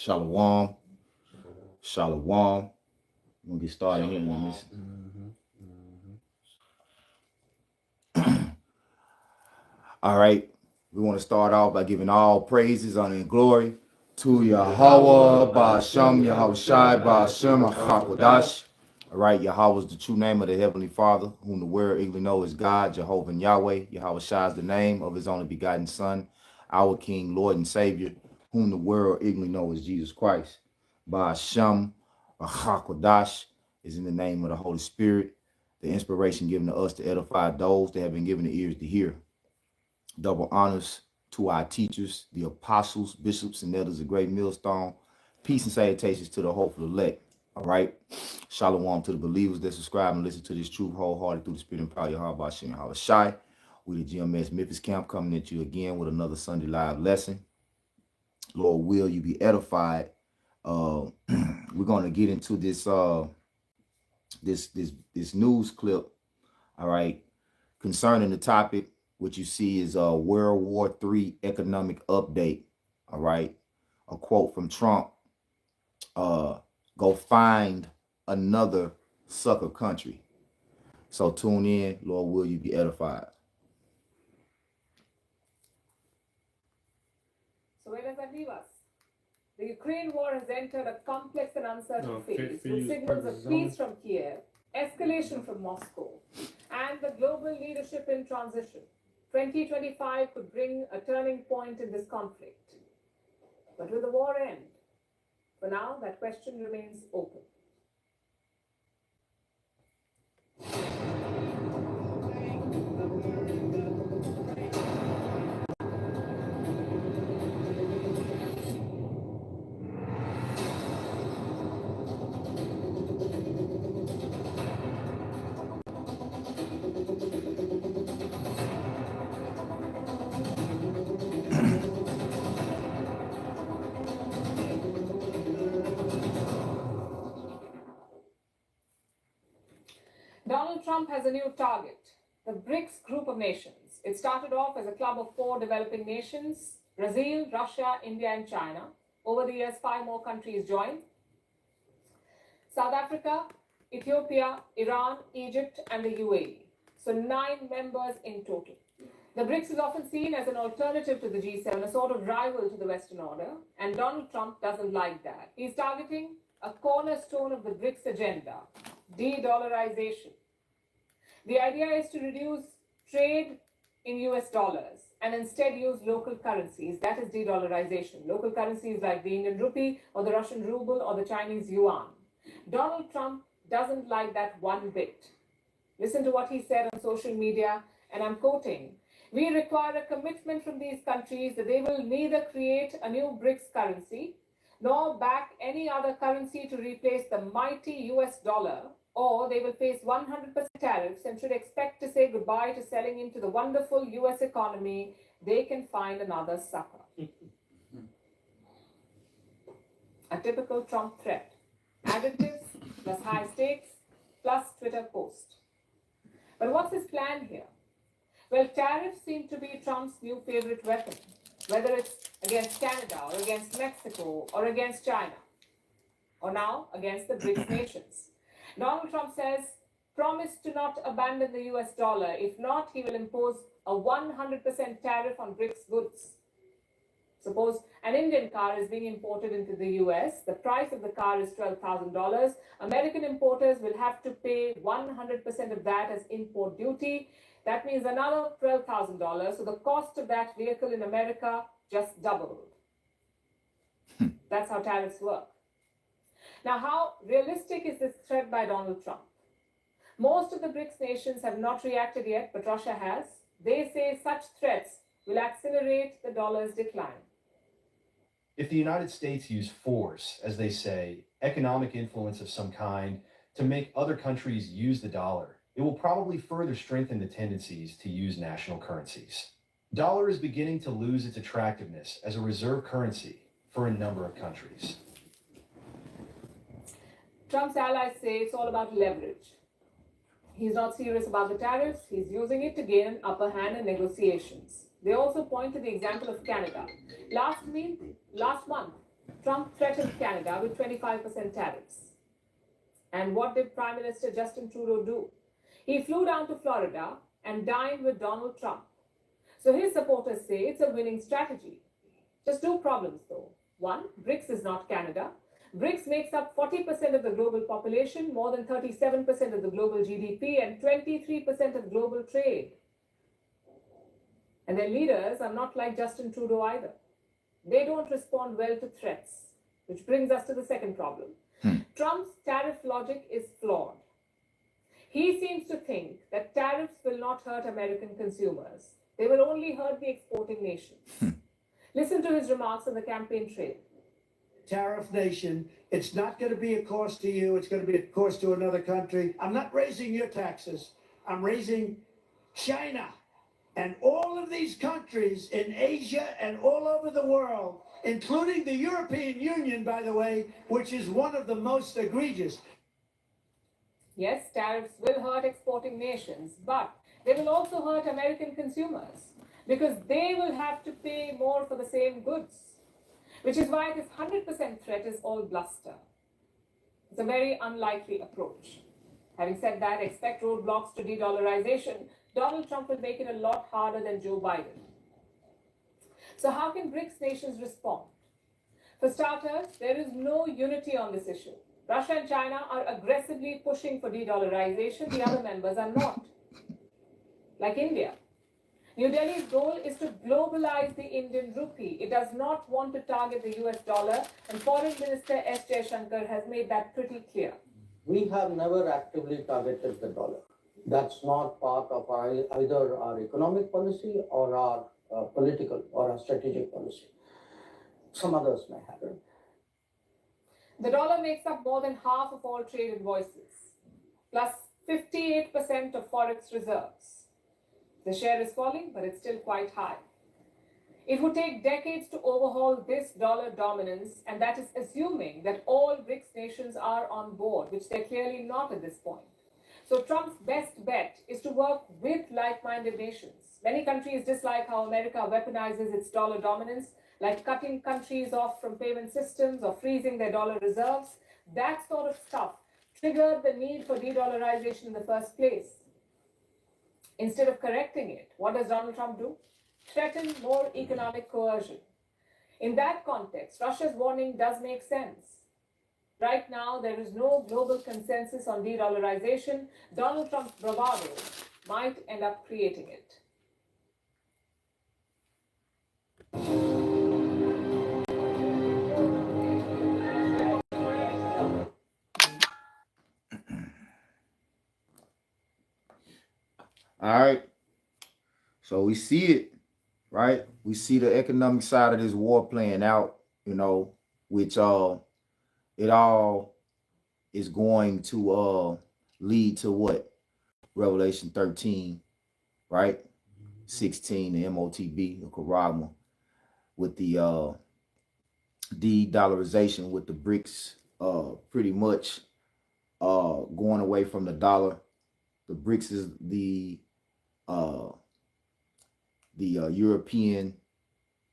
Shalom. Shalom. We'll get started here in this. All right. We want to start off by giving all praises, honor, and glory to Yahweh, Ba'ashem, Yahushai, Ba'ashem, HaKodash. All right, Yahweh is the true name of the Heavenly Father, whom the world eagerly know is God, Jehovah and Yahweh. Yahushai is the name of his only begotten Son, our King, Lord, and Savior, whom the world eagerly know is Jesus Christ. Ba'ashem, HaKodash is in the name of the Holy Spirit, the inspiration given to us to edify those that have been given the ears to hear. Double honors to our teachers, the apostles, bishops, and elders of Great Millstone. Peace and salutations to the hopeful elect. All right. Shalom to the believers that subscribe and listen to this truth wholehearted through the spirit and power of Yahweh Shem Yahushai. We the GMS Memphis camp coming at you again with another Sunday live lesson. Lord, will you be edified? We're going to get into this this news clip. All right, concerning the topic. What you see is a World War III economic update. All right. A quote from Trump. Go find another sucker country. So tune in. Lord, will you be edified? So where does that leave us? The Ukraine war has entered a complex and uncertain phase with signals of peace from Kiev, escalation from Moscow, and the global leadership in transition. 2025 could bring a turning point in this conflict. But will the war end? For now, that question remains open. Donald Trump has a new target, the BRICS group of nations. It started off as a club of 4 developing nations, Brazil, Russia, India, and China. Over the years, 5 more countries joined. South Africa, Ethiopia, Iran, Egypt, and the UAE. So 9 members in total. The BRICS is often seen as an alternative to the G7, a sort of rival to the Western order, and Donald Trump doesn't like that. He's targeting a cornerstone of the BRICS agenda, de-dollarization. The idea is to reduce trade in US dollars and instead use local currencies. That is de-dollarization. Local currencies like the Indian rupee or the Russian ruble or the Chinese yuan. Donald Trump doesn't like that one bit. Listen to what he said on social media, and I'm quoting, "We require a commitment from these countries that they will neither create a new BRICS currency nor back any other currency to replace the mighty US dollar, or they will face 100% tariffs and should expect to say goodbye to selling into the wonderful US economy. They can find another sucker." A typical Trump threat. Adjectives plus high stakes plus Twitter post. But what's his plan here? Well, tariffs seem to be Trump's new favorite weapon, whether it's against Canada or against Mexico or against China, or now against the BRICS nations. Donald Trump says, promise to not abandon the US dollar. If not, he will impose a 100% tariff on BRICS goods. Suppose an Indian car is being imported into the US. The price of the car is $12,000. American importers will have to pay 100% of that as import duty. That means another $12,000. So the cost of that vehicle in America just doubled. That's how tariffs work. Now, how realistic is this threat by Donald Trump? Most of the BRICS nations have not reacted yet, but Russia has. They say such threats will accelerate the dollar's decline. If the United States use force, as they say, economic influence of some kind, to make other countries use the dollar, it will probably further strengthen the tendencies to use national currencies. Dollar is beginning to lose its attractiveness as a reserve currency for a number of countries. Trump's allies say it's all about leverage. He's not serious about the tariffs. He's using it to gain an upper hand in negotiations. They also point to the example of Canada. Last month, Trump threatened Canada with 25% tariffs. And what did Prime Minister Justin Trudeau do? He flew down to Florida and dined with Donald Trump. So his supporters say it's a winning strategy. Just two problems though. One, BRICS is not Canada. BRICS makes up 40% of the global population, more than 37% of the global GDP, and 23% of global trade. And their leaders are not like Justin Trudeau either. They don't respond well to threats, which brings us to the second problem. Trump's tariff logic is flawed. He seems to think that tariffs will not hurt American consumers. They will only hurt the exporting nations. Listen to his remarks on the campaign trail. Tariff nation, it's not going to be a cost to you, it's going to be a cost to another country. I'm not raising your taxes, I'm raising China and all of these countries in Asia and all over the world, including the European Union, by the way, which is one of the most egregious. Yes, tariffs will hurt exporting nations, but they will also hurt American consumers because they will have to pay more for the same goods, which is why this 100% threat is all bluster. It's a very unlikely approach. Having said that, expect roadblocks to de-dollarization. Donald Trump will make it a lot harder than Joe Biden. So how can BRICS nations respond? For starters, there is no unity on this issue. Russia and China are aggressively pushing for de-dollarization. The other members are not. Like India. New Delhi's goal is to globalize the Indian rupee. It does not want to target the US dollar, and Foreign Minister S. Jaishankar has made that pretty clear. We have never actively targeted the dollar. That's not part of either our economic policy or our political or our strategic policy. Some others may have it. The dollar makes up more than half of all trade invoices, plus 58% of forex reserves. The share is falling, but it's still quite high. It would take decades to overhaul this dollar dominance, and that is assuming that all BRICS nations are on board, which they're clearly not at this point. So Trump's best bet is to work with like-minded nations. Many countries dislike how America weaponizes its dollar dominance, like cutting countries off from payment systems or freezing their dollar reserves. That sort of stuff triggered the need for de-dollarization in the first place. Instead of correcting it, what does Donald Trump do? Threaten more economic coercion. In that context, Russia's warning does make sense. Right now, there is no global consensus on de-dollarization. Donald Trump's bravado might end up creating it. All right. So we see it, right? We see the economic side of this war playing out, which it all is going to lead to what? Revelation 13, right? 16, the MOTB, the Karagma, with the de-dollarization, with the BRICS pretty much going away from the dollar. The BRICS is the European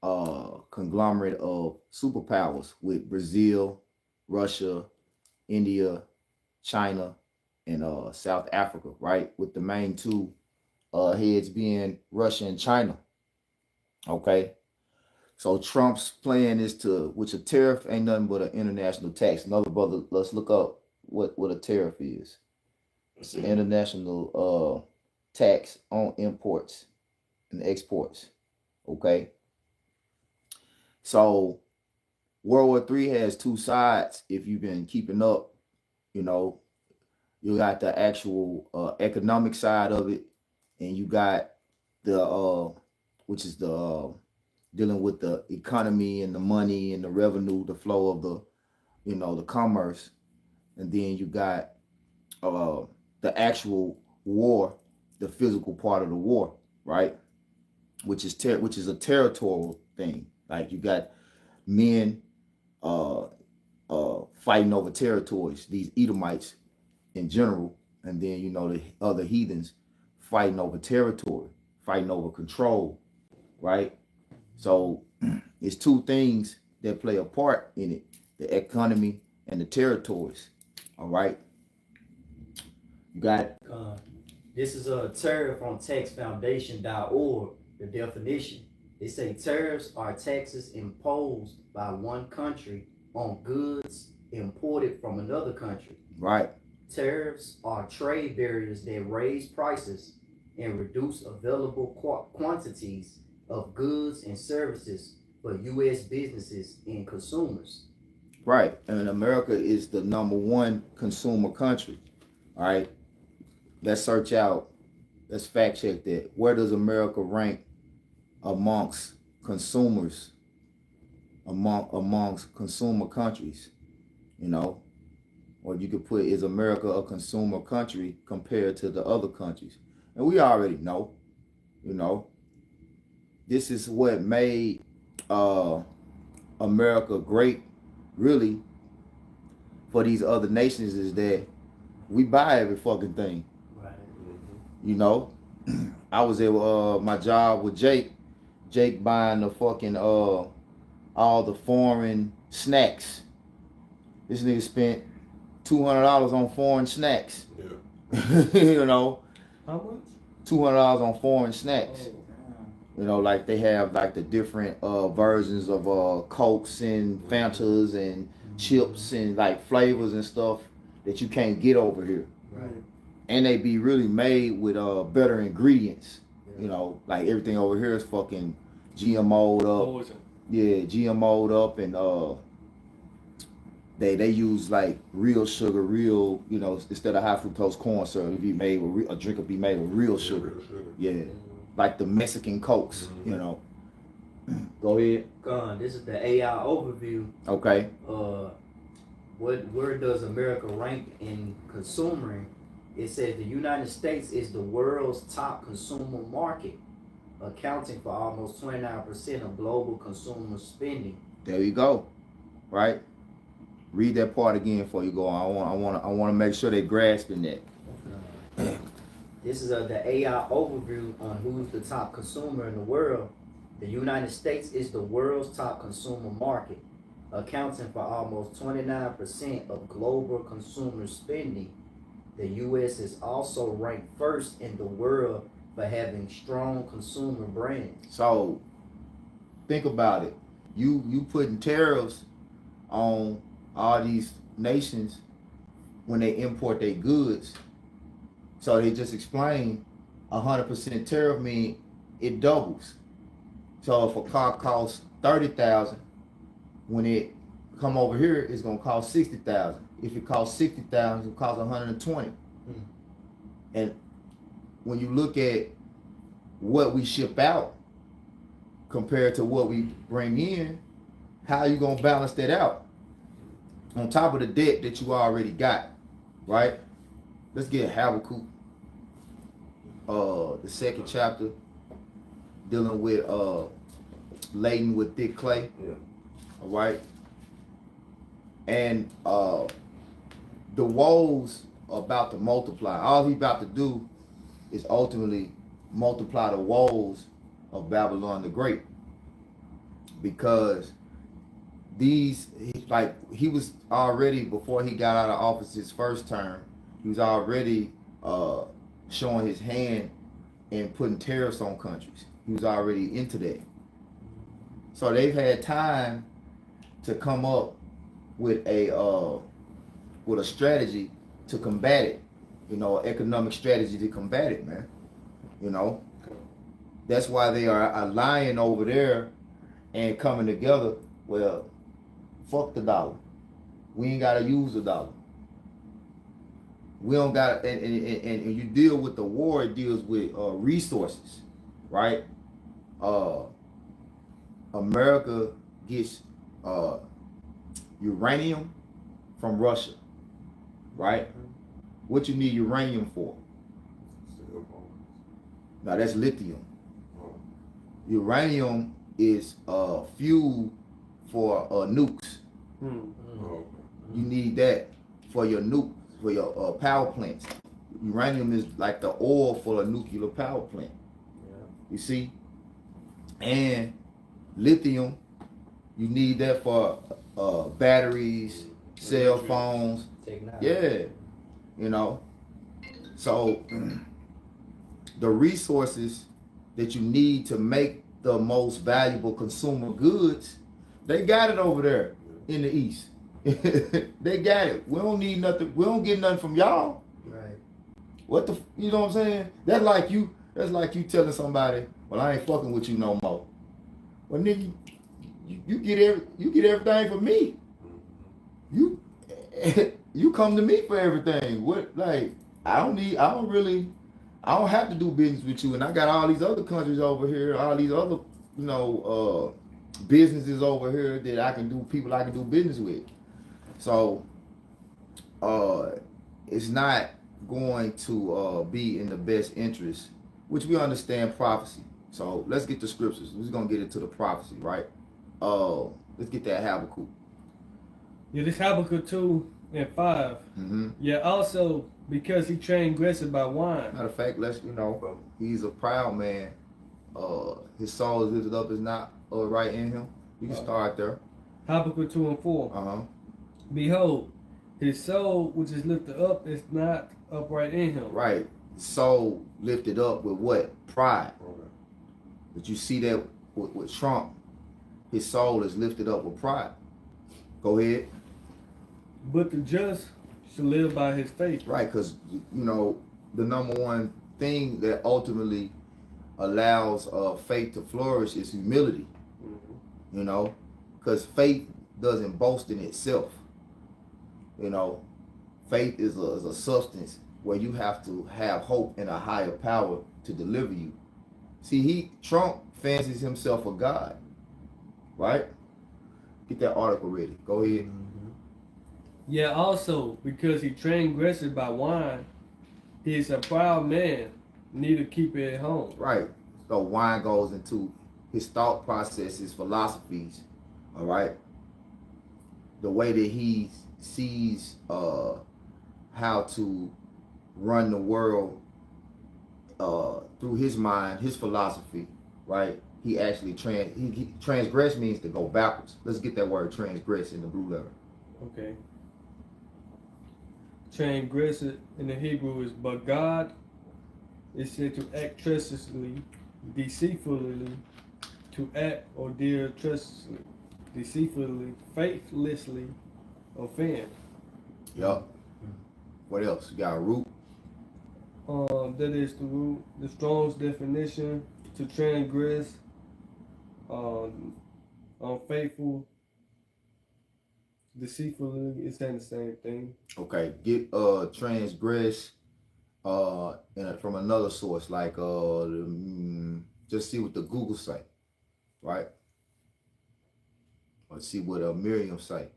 conglomerate of superpowers with Brazil, Russia, India, China, and South Africa, right? With the main two heads being Russia and China. Okay. So Trump's plan is which a tariff ain't nothing but an international tax. Another brother, let's look up what a tariff is. It's an international tax on imports and exports. Okay. So World War III has two sides. If you've been keeping up, you got the actual economic side of it, and you got the which is the dealing with the economy and the money and the revenue, the flow of the commerce, and then you got the actual war, the physical part of the war, right? Which is a territorial thing. Like you got men fighting over territories, these Edomites in general, and then the other heathens fighting over territory, fighting over control, right? So it's two things that play a part in it, the economy and the territories. All right. You got it. This is a tariff on taxfoundation.org, the definition. They say tariffs are taxes imposed by one country on goods imported from another country. Right. Tariffs are trade barriers that raise prices and reduce available quantities of goods and services for U.S. businesses and consumers. Right. And America is the #1 consumer country. All right. Let's search out, let's fact check that. Where does America rank amongst consumers, amongst consumer countries? You know, or you could put, is America a consumer country compared to the other countries? And we already know, you know, this is what made America great, really, for these other nations, is that we buy every fucking thing. Right. You know, I was at my job with Jake buying the fucking all the foreign snacks. This nigga spent $200 on foreign snacks. Yeah. You know, How much? $200 on foreign snacks. Oh, You know, like they have like the different versions of Cokes and Fantas and chips and like flavors and stuff that you can't get over here. right. And they be really made with better ingredients. You know, like everything over here is fucking GMO'd up. Poison. Yeah, GMO'd up, and they use like real sugar, real, you know, instead of high fructose corn syrup, it be made with a drink will be made with real sugar. Real sugar. Yeah, like the Mexican Cokes, you know. Go ahead. This is the AI overview. Okay. Where does America rank in consumering? It says the United States is the world's top consumer market, accounting for almost 29% of global consumer spending. There you go. Right. Read that part again before you go on. I want to make sure they grasping that. This is the AI overview on who's the top consumer in the world. The United States is the world's top consumer market, accounting for almost 29% of global consumer spending. The U.S. is also ranked first in the world for having strong consumer brands. So think about it. You putting tariffs on all these nations when they import their goods. So they just explained 100% tariff mean it doubles. So if a car costs $30,000, when it come over here, it's gonna cost $60,000. If it costs $60,000, it costs $120,000. And when you look at what we ship out compared to what we bring in, how you gonna balance that out? On top of the debt that you already got, right? Let's get Habakkuk, the 2nd chapter, dealing with laden with thick clay. Yeah. All right. And the woes are about to multiply. All he's about to do is ultimately multiply the woes of Babylon the Great. Because he was already, before he got out of office his first term, he was already showing his hand and putting tariffs on countries. He was already into that. So they've had time to come up with a strategy to combat it. You know, economic strategy to combat it, man. You know, that's why they are allying over there and coming together. Well, fuck the dollar. We ain't gotta use the dollar. We don't got, and you deal with the war. It deals with resources, right? America gets uranium from Russia, right? What you need uranium for? Now that's lithium. Uranium is fuel for nukes. You need that for your nuke, for your power plants. Uranium is like the oil for a nuclear power plant. You see? And lithium You need that for batteries, cell phones. Technology. Yeah, you know. So the resources that you need to make the most valuable consumer goods, they got it over there in the East. They got it. We don't need nothing. We don't get nothing from y'all. Right. What the? You know what I'm saying? That's like you telling somebody, "Well, I ain't fucking with you no more." Well, nigga, you get everything from me. You you come to me for everything. What, like, I don't have to do business with you, and I got all these other countries over here, all these other, businesses over here that people I can do business with. So, it's not going to be in the best interest, which we understand prophecy. So let's get the scriptures. We're gonna get into the prophecy, right? Let's get that Habakkuk. Yeah, this Habakkuk 2 and 5. Mm-hmm. Yeah, also because he transgressed by wine. Matter of fact, he's a proud man. His soul is lifted up, is not right in him. You can start there. Habakkuk 2 and 4. Uh-huh. Behold, his soul which is lifted up is not upright in him. Right. Soul lifted up with what? Pride. But you see that with Trump, his soul is lifted up with pride. Go ahead. But the just shall live by his faith. Right, because, the number one thing that ultimately allows faith to flourish is humility. Mm-hmm. Because faith doesn't boast in itself. Faith is a substance where you have to have hope in a higher power to deliver you. See, Trump fancies himself a god, right? Get that article ready. Go ahead. Mm-hmm. Yeah, also because he transgressed by wine, he is a proud man, neither keep it at home. Right. So wine goes into his thought process, his philosophies. All right. The way that he sees how to run the world through his mind, his philosophy, right? He actually transgress means to go backwards. Let's get that word transgress in the blue letter. Okay. Transgress in the Hebrew is but God is said to act treacherously, deceitfully, to act or deal treacherously, deceitfully, faithlessly, offend. Yup. What else? You got a root. That is the root. The Strong's definition to transgress, unfaithful, deceitfully. It's saying the same thing. Okay. Get transgress from another source, like just see what the Google say, right? Let's see what Miriam say.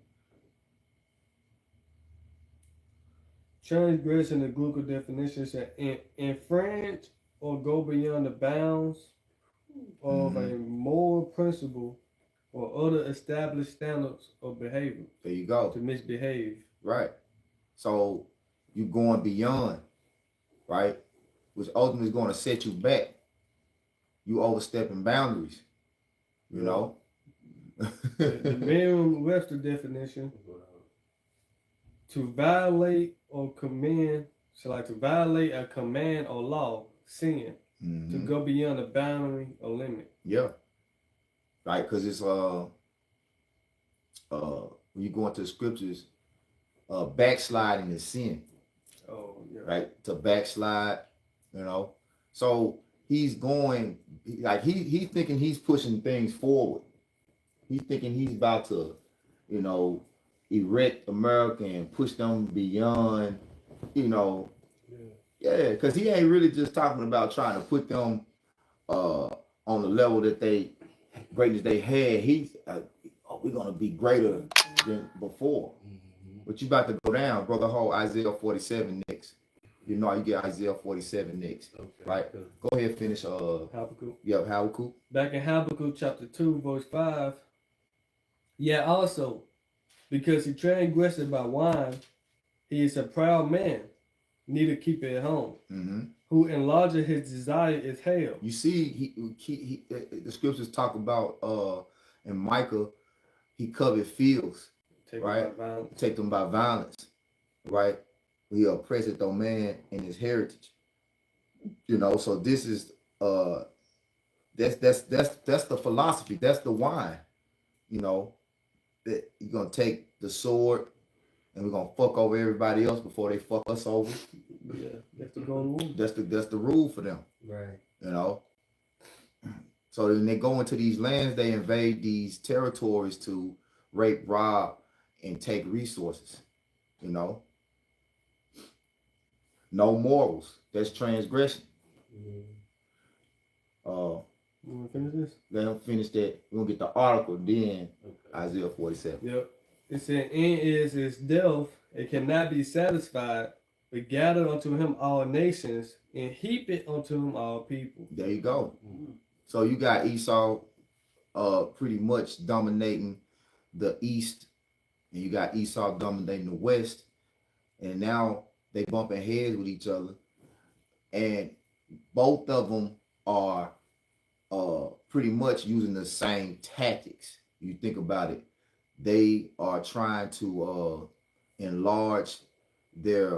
Transgress in the Google definition is infringe or go beyond the bounds of a moral principle or other established standards of behavior. There you go. To misbehave. Right. So you going beyond, right? Which ultimately is going to set you back. You overstepping boundaries, you know? The Merriam-Webster definition, to violate or command, so like to violate a command or law, sin, to go beyond a boundary or limit. Yeah. Right, because it's when you go into the scriptures, backsliding is sin. Oh, yeah. Right? To backslide, So he's going, like he's thinking he's pushing things forward. He's thinking he's about to, erect America and push them beyond, Yeah, because he ain't really just talking about trying to put them on the level that greatness they had. He's, we're going to be greater than before. But you about to go down, brother. Whole Isaiah 47 next. You get Isaiah 47 next. Okay, right? Good. Go ahead, finish. Habakkuk. Yeah, Habakkuk. Back in Habakkuk chapter 2, verse 5. Yeah, also, because he transgressed by wine, he is a proud man, neither keep it at home. Who enlarges his desire is hell. You see, he the scriptures talk about in Micah he covered fields, Take right? by violence. Take them by violence, right? He oppressed the man in his heritage. You know, so this is that's the philosophy. That's the wine. You know, that you're gonna take the sword and we're gonna fuck over everybody else before they fuck us over. Yeah, that's the golden rule. That's the rule for them. Right. You know. So when they go into these lands, they invade these territories to rape, rob, and take resources. You know. No morals. That's transgression. You want to finish this? Let them finish that. We're gonna get the article, then Isaiah 47. Yep. It said, "In is his death, it cannot be satisfied, but gathered unto him all nations, and heap it unto him all people." There you go. So you got Esau pretty much dominating the east, and you got Esau dominating the west, and now they bumping heads with each other, and both of them are pretty much using the same tactics. You think about it, they are trying to enlarge their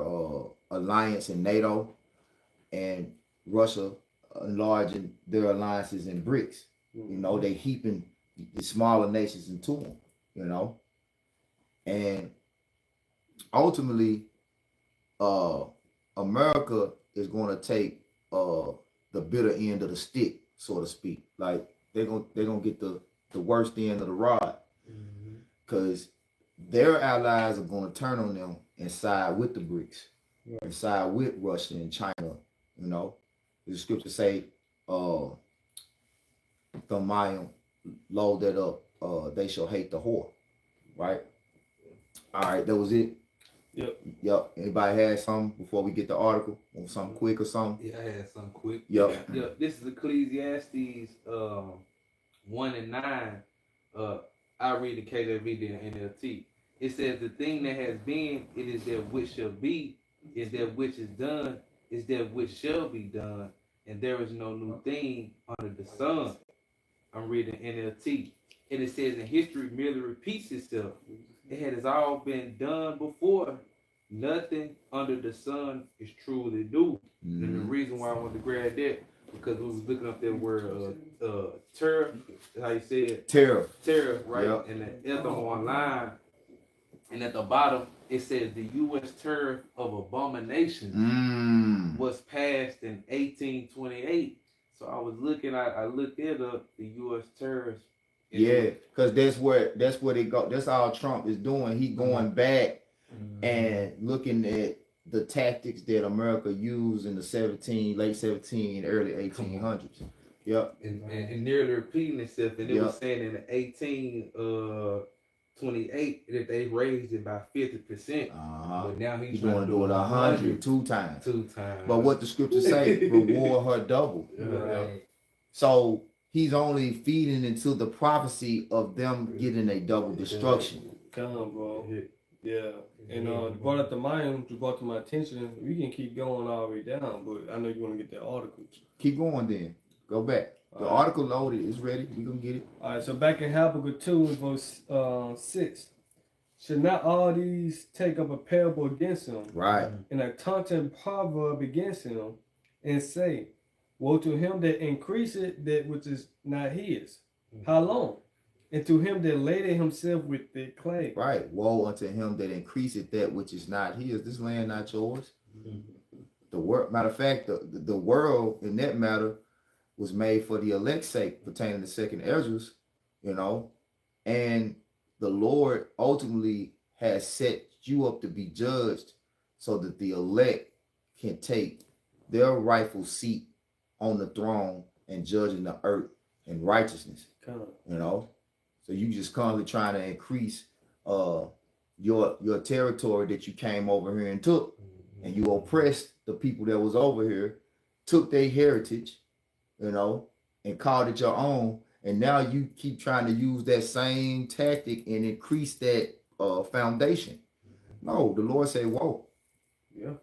alliance in NATO, and Russia enlarging their alliances in BRICS. You know, they heaping the smaller nations into them, you know. And ultimately, America is going to take the bitter end of the stick, so to speak. Like they're gonna get the worst end of the rod, because their allies are going to turn on them and side with the BRICS, and side with Russia and China. You know, the scripture say, "The Mayim load that up, they shall hate the whore." Right. All right, that was it. Yep. Anybody had something before we get the article? Want something quick or something? Yeah, I had something quick. Yep. Yep. This is Ecclesiastes 1 and 9. I read the KJV and NLT. It says, "The thing that has been, it is that which shall be, is that which is done, is that which shall be done, and there is no new thing under the sun." I'm reading NLT. And it says, "In history merely repeats itself. It has all been done before. Nothing under the sun is truly new." And the reason why I wanted to grab that, because we was looking up that word tariff, how you say it? Tariff, right? Yep. And the anthem online, and at the bottom it says the U.S. tariff of abomination was passed in 1828. So I was looking, I looked it up, the U.S. tariffs. Yeah, because that's where they go. That's all Trump is doing. He going back and looking at the tactics that America used in the late 17, early 1800s. Yep. And nearly repeating itself. And it was saying in the 28 that they raised it by 50%. But now he's going to do it 100, two times. But what the scriptures say, reward her double. Right. So he's only feeding into the prophecy of them getting a double destruction. Come on, bro. Yeah. And brought up the Mayim, brought to my attention. We can keep going all the way down, but I know you want to get that article. Keep going then. Go back. The article loaded. It's ready. We gonna get it. All right. So back in Habakkuk 2, verse 6. "Should not all these take up a parable against him, Right, and a taunting proverb against him, and say, Woe to him that increaseth that which is not his. How long? And to him that laded himself with the clay." right. Woe unto him that increaseth that which is not his. This land not yours. The world, matter of fact, the world in that matter was made for the elect's sake, pertaining to second Esdras, you know, and the Lord ultimately has set you up to be judged so that the elect can take their rightful seat on the throne and judging the earth in righteousness. You know, so you just constantly trying to increase your territory that you came over here and took, and you oppressed the people that was over here, took their heritage, you know, and called it your own, and now you keep trying to use that same tactic and increase that foundation. No, the Lord said, "Whoa." Yeah.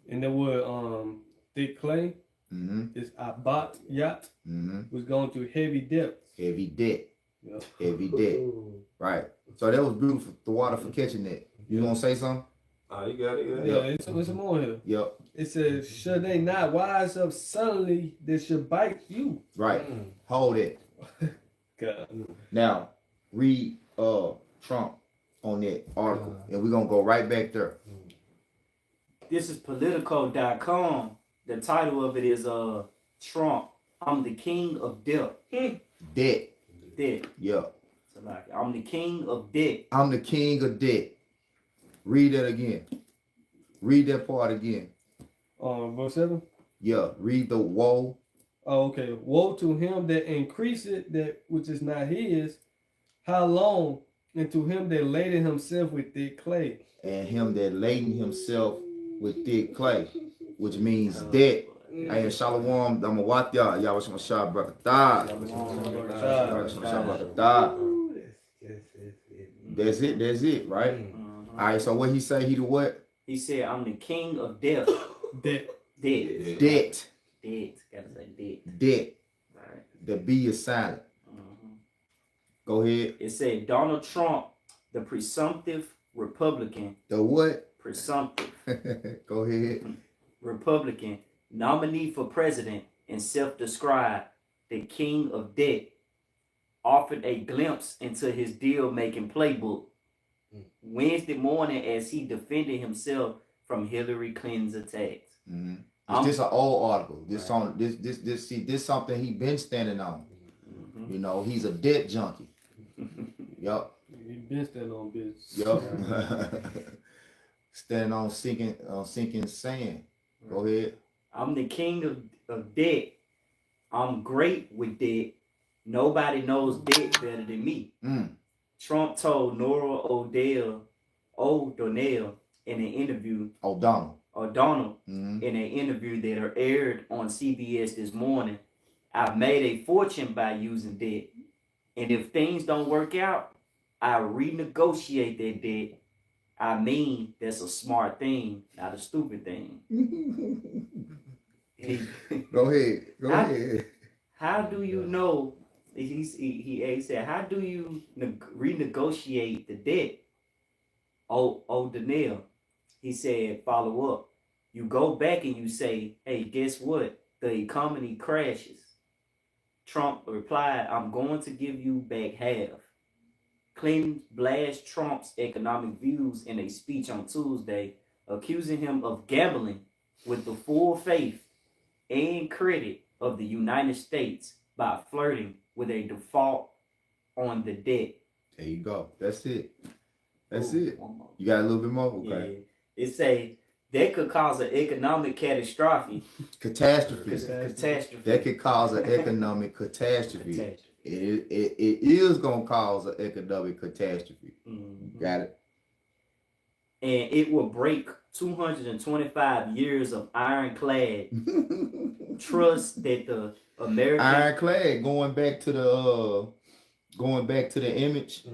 And the word thick clay is abat yat, was going through heavy depths. Heavy debt. Yep. Heavy debt. Right. So that was beautiful. The water for catching that. You gonna say something? You got it. Yeah, it's more here. Yep. It says, should they not wise up suddenly, they should bite you. Right. Hold it. God. Now, read Trump on that article, and we're gonna go right back there. This is Politico.com. The title of it is Trump, I'm the king of debt. Debt. Debt. Yeah. So like, I'm the king of debt. I'm the king of debt. Read that again. Read that part again. Verse 7. Yeah. Read the woe. Oh, okay. Woe to him that increaseth that which is not his. How long? And to him that laden himself with thick clay. And him that laden himself with thick clay, which means debt. Hey, Shalom, I'm gonna watch y'all. Y'all was gonna shout barakatah. That's it, right? All right, so what he say? He the what? He said, I'm the king of debt. Debt. Debt. Debt. Debt. Gotta say debt. Debt. Right. The B is silent. Go ahead. It said Donald Trump, the presumptive Republican. The what? Presumptive. Go ahead. Republican nominee for president and self-described the king of debt, offered a glimpse into his deal-making playbook Wednesday morning as he defended himself from Hillary Clinton's attacks. Is this an old article? This on this something he been standing on. You know, he's a debt junkie. Yup. He been standing on business. Yup. Standing on sinking sand. Go ahead. I'm the king of debt. I'm great with debt. Nobody knows debt better than me. Trump told Nora O'Donnell in an interview. O'Donnell. In an interview that aired on CBS this morning. I've made a fortune by using debt. And if things don't work out, I renegotiate that debt. I mean, that's a smart thing, not a stupid thing. Go ahead. How do you know? He said, how do you renegotiate the debt? O'Donnell. He said, follow up. You go back and you say, hey, guess what? The economy crashes. Trump replied, I'm going to give you back half. Clinton blasted Trump's economic views in a speech on Tuesday, accusing him of gambling with the full faith and credit of the United States by flirting with a default on the debt. There you go. That's it. You got a little bit more? Okay. Yeah. It say that could cause an economic catastrophe. Catastrophe. That could cause an economic catastrophe. It is going to cause an economic catastrophe. Got it? And it will break 225 years of ironclad trust that the American... Ironclad, going back to the image.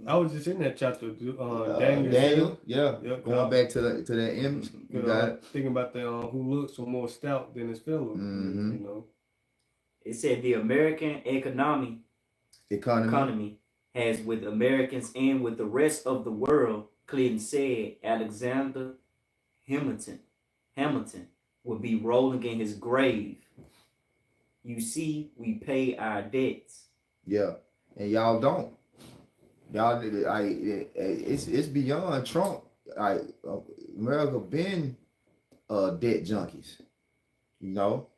I was just in that chapter, Daniel, yeah. Yep, going back to that image. You got it. Thinking about the who looks more stout than his fellow. You know. It said the American economy has with Americans and with the rest of the world, Clinton said Alexander Hamilton will be rolling in his grave. You see, we pay our debts. Yeah, and y'all don't. Y'all, it's beyond Trump. America been debt junkies. You know.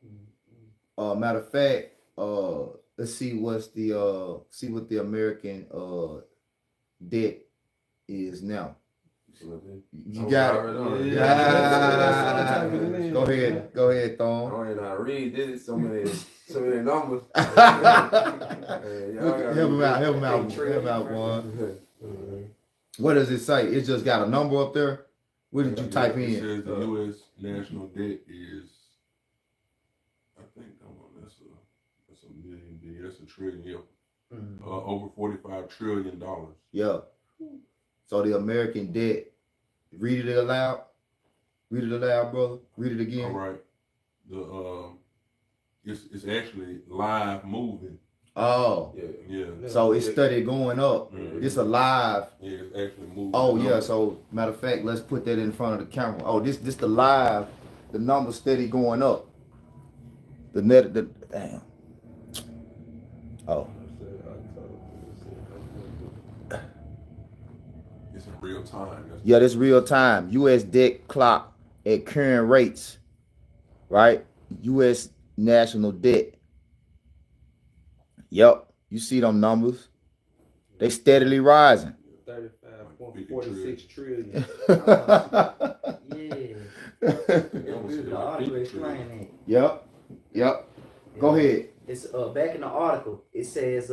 Matter of fact, let's see what the American debt is now. You got it. Yeah. Go ahead, Thorne. I ain't not read this. So many numbers. Help him out, one. What does it say? It just got a number up there. What did you type in? It says the U.S. national debt is, I think, that's a million, that's a trillion, yeah. Over $45 trillion. Yeah. So the American debt, read it aloud. Read it aloud, brother. Read it again. All right. It's actually live moving. Oh, Yeah. so it started going up. Mhm. It's alive. Yeah, it's actually moving. Oh the yeah. numbers. So matter of fact, let's put that in front of the camera. Oh, this the live. The number steady going up. The net. The damn. Oh. It's in real time. Yeah, this real time. U.S. debt clock at current rates, right? U.S. national debt. Yep, you see them numbers. They steadily rising. 35.46 trillion. Yeah. Almost The like article 50 explain trillion. Yep. Go ahead. It's back in the article. It says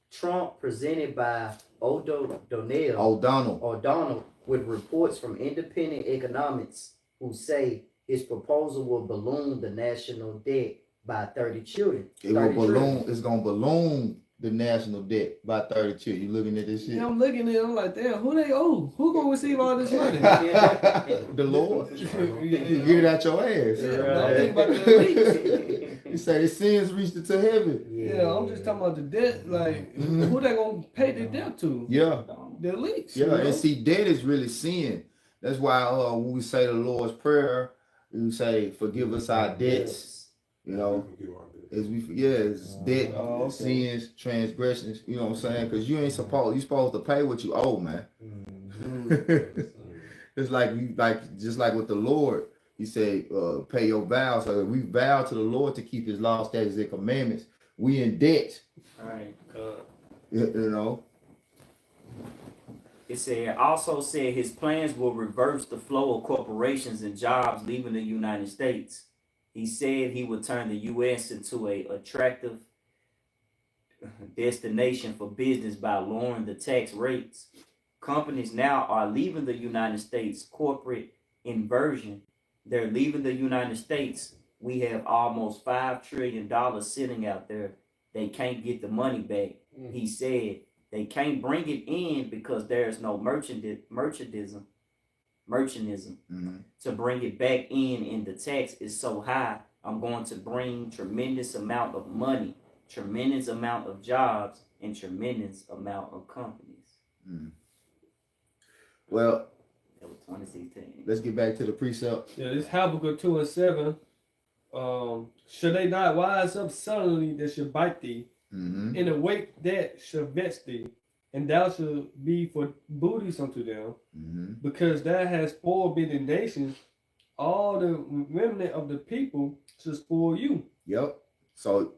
Trump presented by O'Donnell with reports from independent economists who say his proposal will balloon the national debt by 30 trillion. It will balloon. It's gonna balloon the national debt by 32. You looking at this shit? Yeah, I'm looking at it, I'm like, damn, who they owe? Who gonna receive all this money? The Lord. You get it out your ass. Yeah, I'm thinking about the elites. You say the sins reached it to heaven. Yeah, I'm just talking about the debt. Like, who they gonna pay the debt to? Yeah. The elites. Yeah, you know? and see, debt is really sin. That's why when we say the Lord's Prayer, we say, forgive us our debts, you know, as we, it's debt, sins, transgressions, you know what I'm saying? Because you supposed to pay what you owe, man. It's just like with the Lord, he said, pay your vows. So we vow to the Lord to keep his laws, statutes, and commandments. We in debt. All right. You know. It also said his plans will reverse the flow of corporations and jobs leaving the United States. He said he would turn the U.S. into an attractive destination for business by lowering the tax rates. Companies now are leaving the United States. Corporate inversion. They're leaving the United States. We have almost $5 trillion sitting out there. They can't get the money back. He said they can't bring it in because there's no merchandism. To bring it back in the tax is so high. I'm going to bring tremendous amount of money, tremendous amount of jobs, and tremendous amount of companies. Well, that was 2016. Let's get back to the precept. Yeah, this Habakkuk 2:7. Should they not rise up suddenly that should bite thee, and awake that shall vex thee, and thou shalt be for booties unto them, because thou hast spoiled many nations, all the remnant of the people shall spoil you. Yep. So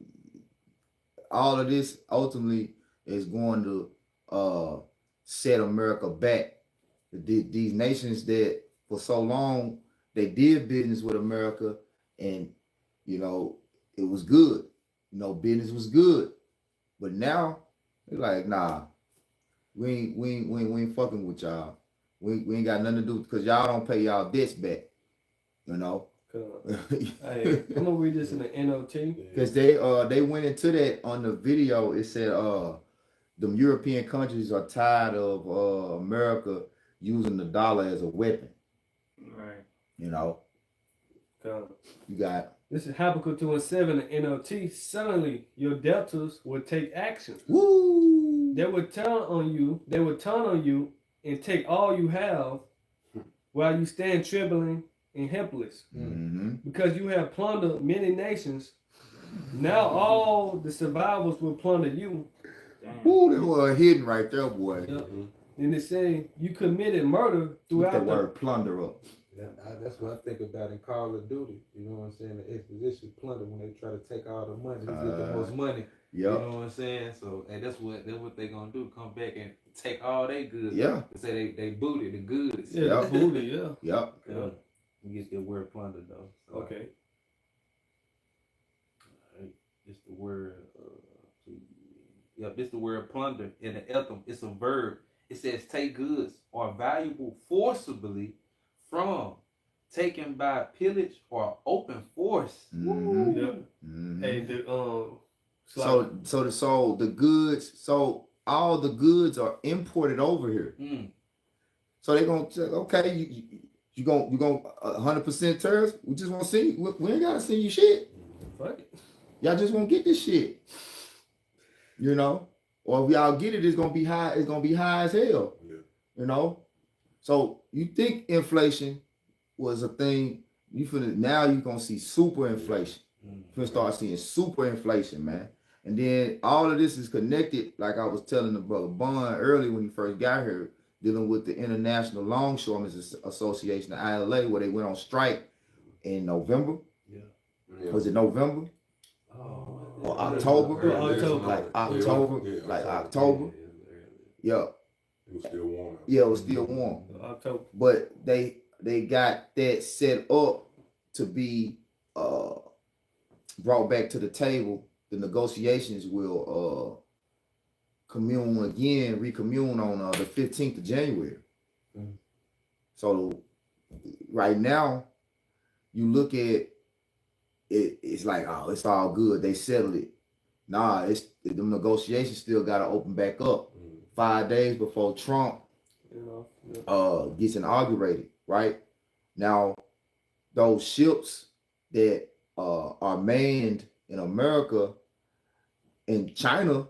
all of this ultimately is going to set America back. These nations that for so long they did business with America, and you know it was good. You know, business was good, but now they're like, nah, we ain't fucking with y'all. We ain't got nothing to do because y'all don't pay y'all debts back. You know. Hey, I'm gonna read this in the NOT because they went into that on the video. It said the European countries are tired of America using the dollar as a weapon. Right. You know. You got. This is Habakkuk 2:7 in NLT. Suddenly your debtors will take action. Woo! They will turn on you and take all you have while you stand trembling and helpless. Because you have plundered many nations. Now all the survivors will plunder you. Ooh, they were hidden right there, boy. And they say you committed murder throughout the word plunder up. That's what I think about in Call of Duty. You know what I'm saying? The exposition plunder when they try to take all the money, who get the most money. You know what I'm saying? So that's what they gonna do. Come back and take all their goods. Yeah. Say they booted the goods. Yeah, booty. Yeah. Yep. You get the word plunder though. So, okay. Alright. It's the word. This the word plunder in the anthem. It's a verb. It says take goods or valuable forcibly from, taken by pillage or open force. Hey, so the goods. So all the goods are imported over here. So they gonna say, okay, you gonna 100% tariffs. We just want to see. We ain't gotta send you shit. Fuck it. Y'all just won't get this shit. You know, or if y'all get it, it's gonna be high. It's gonna be high as hell. Yeah. You know, so you think inflation was a thing? Now you gonna see super inflation. You're gonna start seeing super inflation, man. And then all of this is connected, like I was telling the brother Bond early when he first got here, dealing with the International Longshoremen Association, the ILA, where they went on strike in November. Yeah. Was it November? Or October? October. Yeah. It was still warm. Yeah, it was still warm. October. But they got that set up to be brought back to the table. The negotiations will recommune on the 15th of January. So right now, you look at it, it's like, oh, it's all good. They settled it. Nah, the negotiations still got to open back up 5 days before Trump gets inaugurated, right? Now, those ships that are manned in America and China,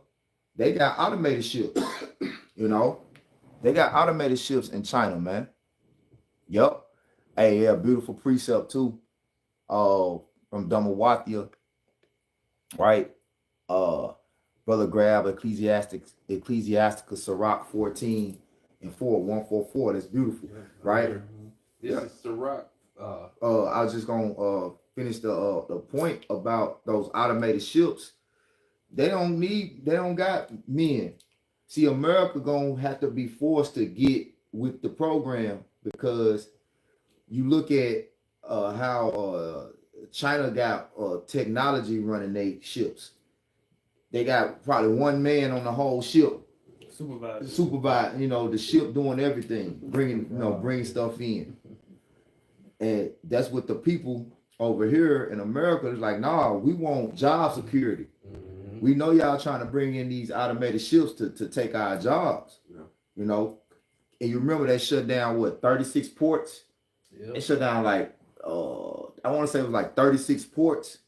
they got automated ships. You know, they got automated ships in China, man. Yup. Hey, yeah, beautiful precept too. From Dhammawathya, right? Brother grab Ecclesiastica Sirach 14 and 4, 144. That's beautiful, right? This is Sirach. I was just gonna finish the point about those automated ships. They don't got men. See, America gonna have to be forced to get with the program, because you look at how China got technology running their ships. They got probably one man on the whole ship. Supervise, the ship doing everything, bringing stuff in. And that's what the people over here in America is like, nah, we want job security. We know y'all trying to bring in these automated ships to take our jobs. And you remember they shut down 36 ports? They shut down like I want to say it was like 36 ports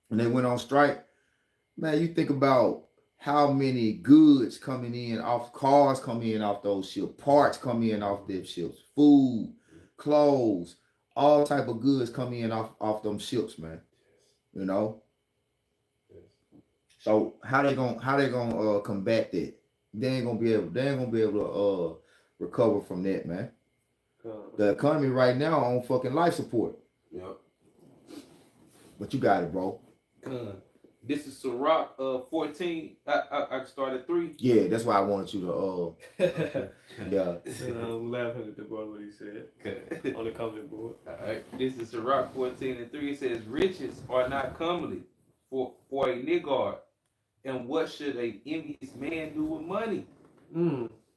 when they went on strike. Man, you think about how many goods coming in off cars, coming in off those ships, parts coming in off them ships, food, clothes, all type of goods coming in off them ships, man. So how they gonna combat that? They ain't gonna be able to recover from that, man. The economy right now on fucking life support. Yep. But you got it, bro. This is Sirach 14. I started 3. Yeah, that's why I wanted you to yeah. I'm laughing at the boy what he said on the comment board. Alright. This is Sirach 14 and 3. It says, riches are not comely for a niggard, and what should a envious man do with money?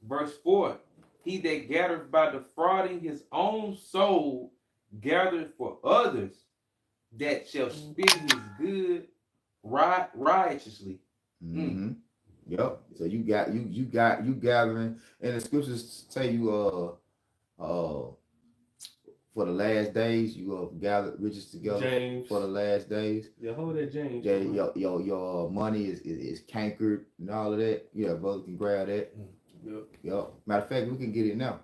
Verse 4. He that gathereth by defrauding his own soul gathereth for others, that shall spend his good righteously. Yep. So you gathering, and the scriptures say you for the last days you gathered riches together. James. For the last days. Yeah, hold that, James. Yeah, your money is cankered and all of that. Yeah, brother can grab that. Yep. Matter of fact, we can get it now.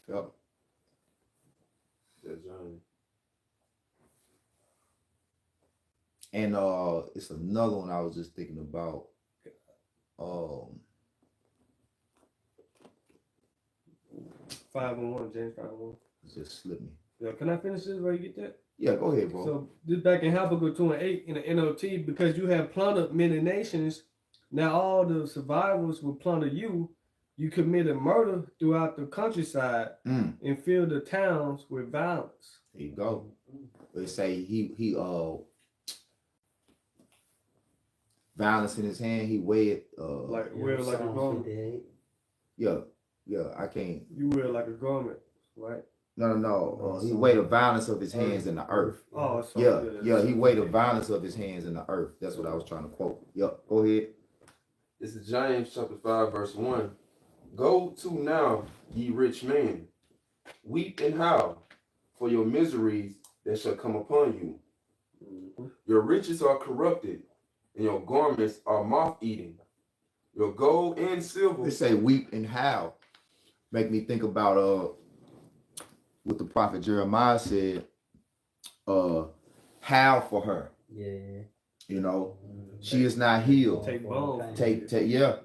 Yep. That's Johnny. And it's another one I was just thinking about. 5-1, James 5-1. Just slipped me. Yeah, can I finish this while you get that? Yeah, go ahead, bro. So this back in Habakkuk 2:8 in the NOT, because you have plundered many nations, now all the survivors will plunder you. You committed murder throughout the countryside and filled the towns with violence. There you go. They say he violence in his hand. He weighed like wear like a garment. Yeah, I can't. You wear like a garment, right? No. He weighed the violence of his hands in the earth. Oh, yeah. He weighed the violence of his hands in the earth. That's what I was trying to quote. Yep. Go ahead. This is James chapter 5, verse 1. Go to now, ye rich men, weep and howl for your miseries that shall come upon you. Your riches are corrupted, and your garments are moth-eating. Your gold and silver. They say weep and howl. Make me think about what the prophet Jeremiah said, howl for her. Yeah. You know, she is not healed. Take both. Take, Yeah.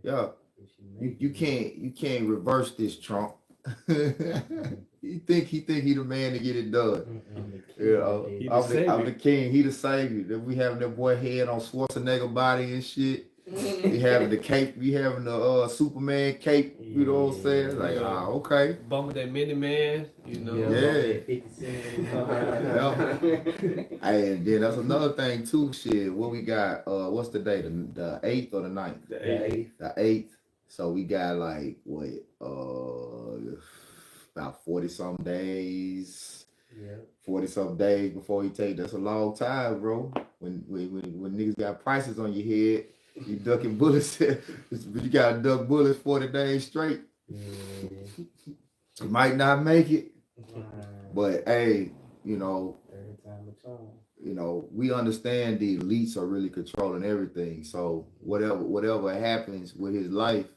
yeah. You can't reverse this, Trump. he think he the man to get it done. You know, He the I'm savior. the king. He the savior. Then we having that boy head on Schwarzenegger body and shit. We having the cape. We having the Superman cape. You know what I'm saying? Like, Yeah. okay. Bumping that mini man, you know. Yeah. 50 Cent. Hey, and then that's another thing too. Shit, what we got? What's the date? The 8th or the 9th? The 8th. The 8th. So we got like what? About 40 some days. Yeah. 40 some days before you take. That's a long time, bro. When niggas got prices on your head, you ducking bullets. You gotta duck bullets 40 days straight. Yeah. You might not make it, Right. but hey, you know. Every time it's on. You know, we understand the elites are really controlling everything. So whatever happens with his life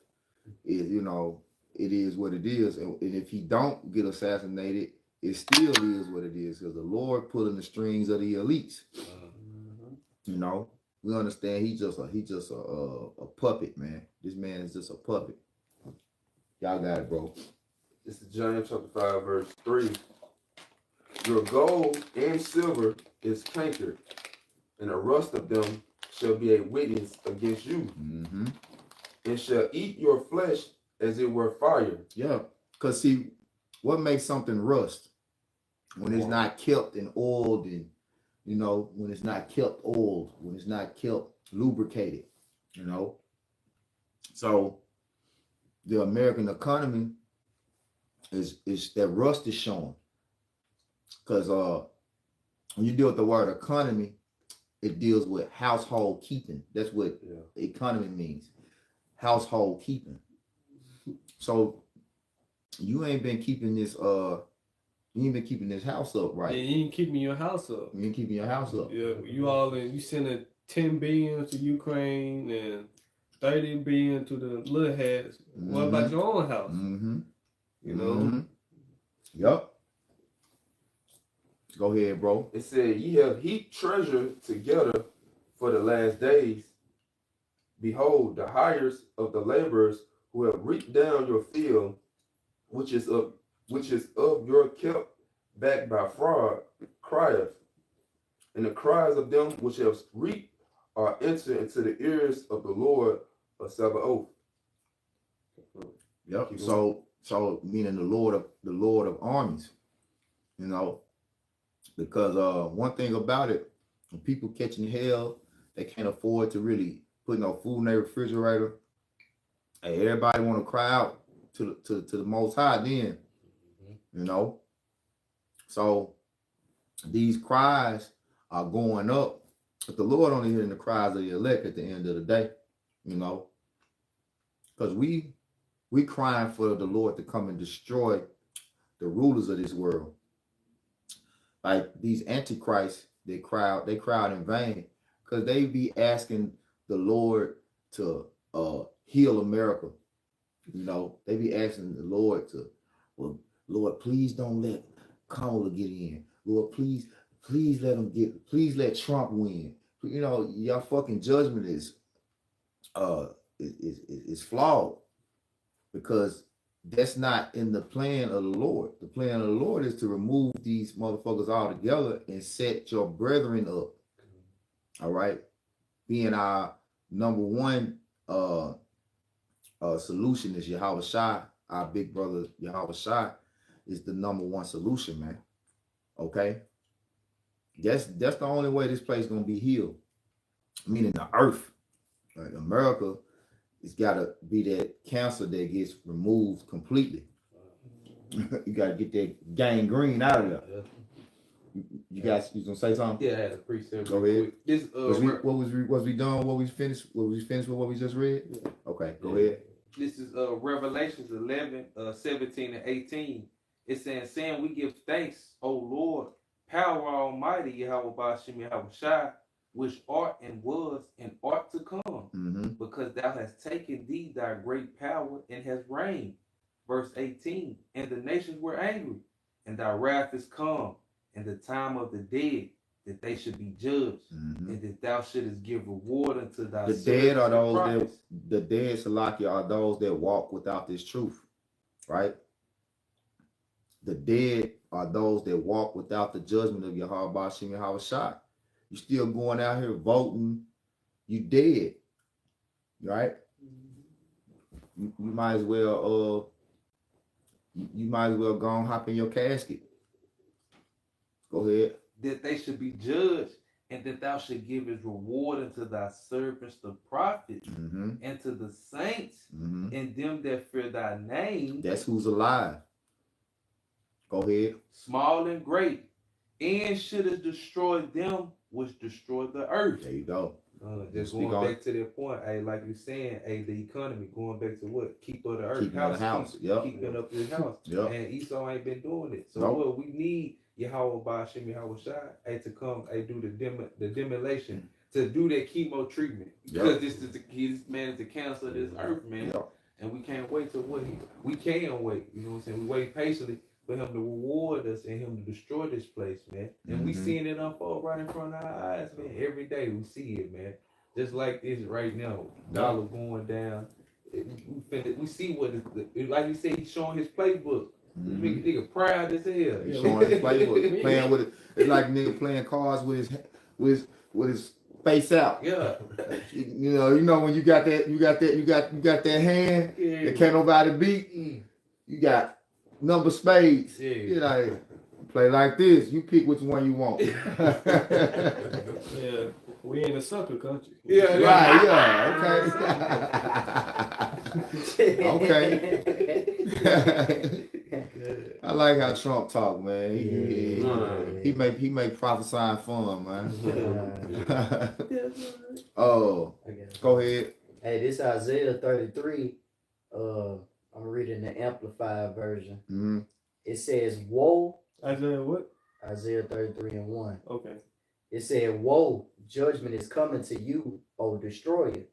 is, you know, it is what it is. And if he don't get assassinated, it still is what it is, because the Lord pulling the strings of the elites. You know, we understand he's just a puppet, man. This man is just a puppet. Y'all got it, bro. This is James chapter 5, verse 3. Your gold and silver is cankered, and the rust of them shall be a witness against you, and shall eat your flesh as it were fire. Yeah, because see, what makes something rust? When it's not kept and oiled, and you know, when it's not kept oiled, when it's not kept lubricated, you know. So the American economy is that rust is showing. Because when you deal with the word economy, it deals with household keeping. That's what economy means. Household keeping. So you ain't been keeping this house up right. Yeah, you ain't keeping your house up. You ain't keeping your house up. Yeah, you sending 10 billion to Ukraine and 30 billion to the little heads. What about your own house? You know? Yup. Go ahead, bro. It said, ye have heaped treasure together for the last days. Behold, the hires of the laborers who have reaped down your field, which is of your kept back by fraud, crieth. And the cries of them which have reaped are entered into the ears of the Lord of Sabaoth. Yep. So meaning the Lord of armies, you know, because one thing about it, when people catching hell, they can't afford to really put no food in their refrigerator. Hey, everybody want to cry out to the Most High then, you know. So these cries are going up, but the Lord only hearing the cries of the elect at the end of the day, you know, because we crying for the Lord to come and destroy the rulers of this world. Like these antichrists, they cry out in vain, because they be asking the Lord to heal America. You know, they be asking the Lord to, well, Lord, please don't let Kamala get in. Lord, please let Trump win. You know, your fucking judgment is flawed, because that's not in the plan of the Lord. The plan of the Lord is to remove these motherfuckers all together and set your brethren up. All right, being our number one solution is Yahweh Shai, our big brother Yahweh Shai is the number one solution, man. Okay, that's the only way this place gonna be healed. Meaning the earth, like America, it's gotta be that cancer that gets removed completely. You gotta get that gangrene out of there. You guys, you gonna say something? Yeah, I had a precept. Go ahead. This Was we done? What we finished? What we finished with what we just read? Okay, go ahead. This is Revelations 11, 17 and 18. It's saying we give thanks, O Lord, power almighty, Yahweh Bashim Yahweh Shai, which art and was and art to come, because thou hast taken thee thy great power and hast reigned. Verse 18, and the nations were angry, and thy wrath is come, and the time of the dead, that they should be judged, and that thou shouldest give reward unto thy The servants dead are and those prophets. the dead, Salakia, are those that walk without this truth, right? The dead are those that walk without the judgment of Yahweh Bashim Yahweh Shai. You still going out here voting, you dead, right? You might as well you might as well go and hop in your casket. Go ahead. That they should be judged, and that thou should give his reward unto thy servants the prophets, and to the saints, and them that fear thy name. That's who's alive. Go ahead. Small and great, and shouldest destroy them which destroy the earth. There you go. Just going back to that point, hey, like you're saying, hey, the economy, going back to what? Keep up the earth. Keeping the house. Keeping up the house. Yep. And Esau ain't been doing it. So Nope. what we need Yahweh Bashim Yahweh Shai, hey, to come, hey, do the demolition, to do that chemo treatment. Because this man is the cancer of this earth, man. Yep. And we can't wait till we can wait. You know what I'm saying? We wait patiently for him to reward us and him to destroy this place, man. And we seeing it unfold right in front of our eyes, man. Every day we see it, man. Just like this right now, dollar going down. We see what it's like. You said, he's showing his playbook. Nigga proud as hell. He's showing his playbook, playing with it. It's like nigga playing cards with his face out. Yeah. You know when you got that hand that can't nobody beat. You got number spades. Yeah. You know, play like this. You pick which one you want. Yeah, we in a sucker country. Yeah. Right. Yeah. Okay. Okay. I like how Trump talk, man. He make prophesying fun, man. Oh, go ahead. Hey, this Isaiah 33. I'm reading the Amplified version. It says, "Woe." Isaiah what? Isaiah 33:1. Okay. It said, "Woe, judgment is coming to you, O destroyer.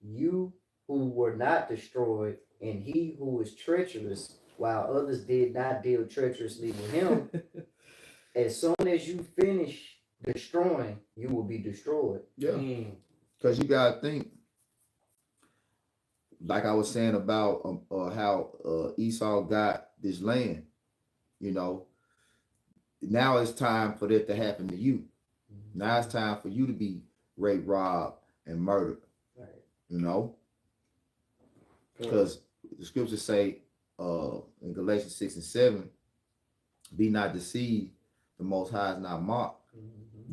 You who were not destroyed, and he who is treacherous, while others did not deal treacherously with him. As soon as you finish destroying, you will be destroyed." Yeah. Because you gotta think, like I was saying about how Esau got this land. You know, now it's time for that to happen to you. Now it's time for you to be raped, robbed, and murdered. Right. You know, because the scriptures say in Galatians 6 and 7, "Be not deceived, the Most High is not mocked.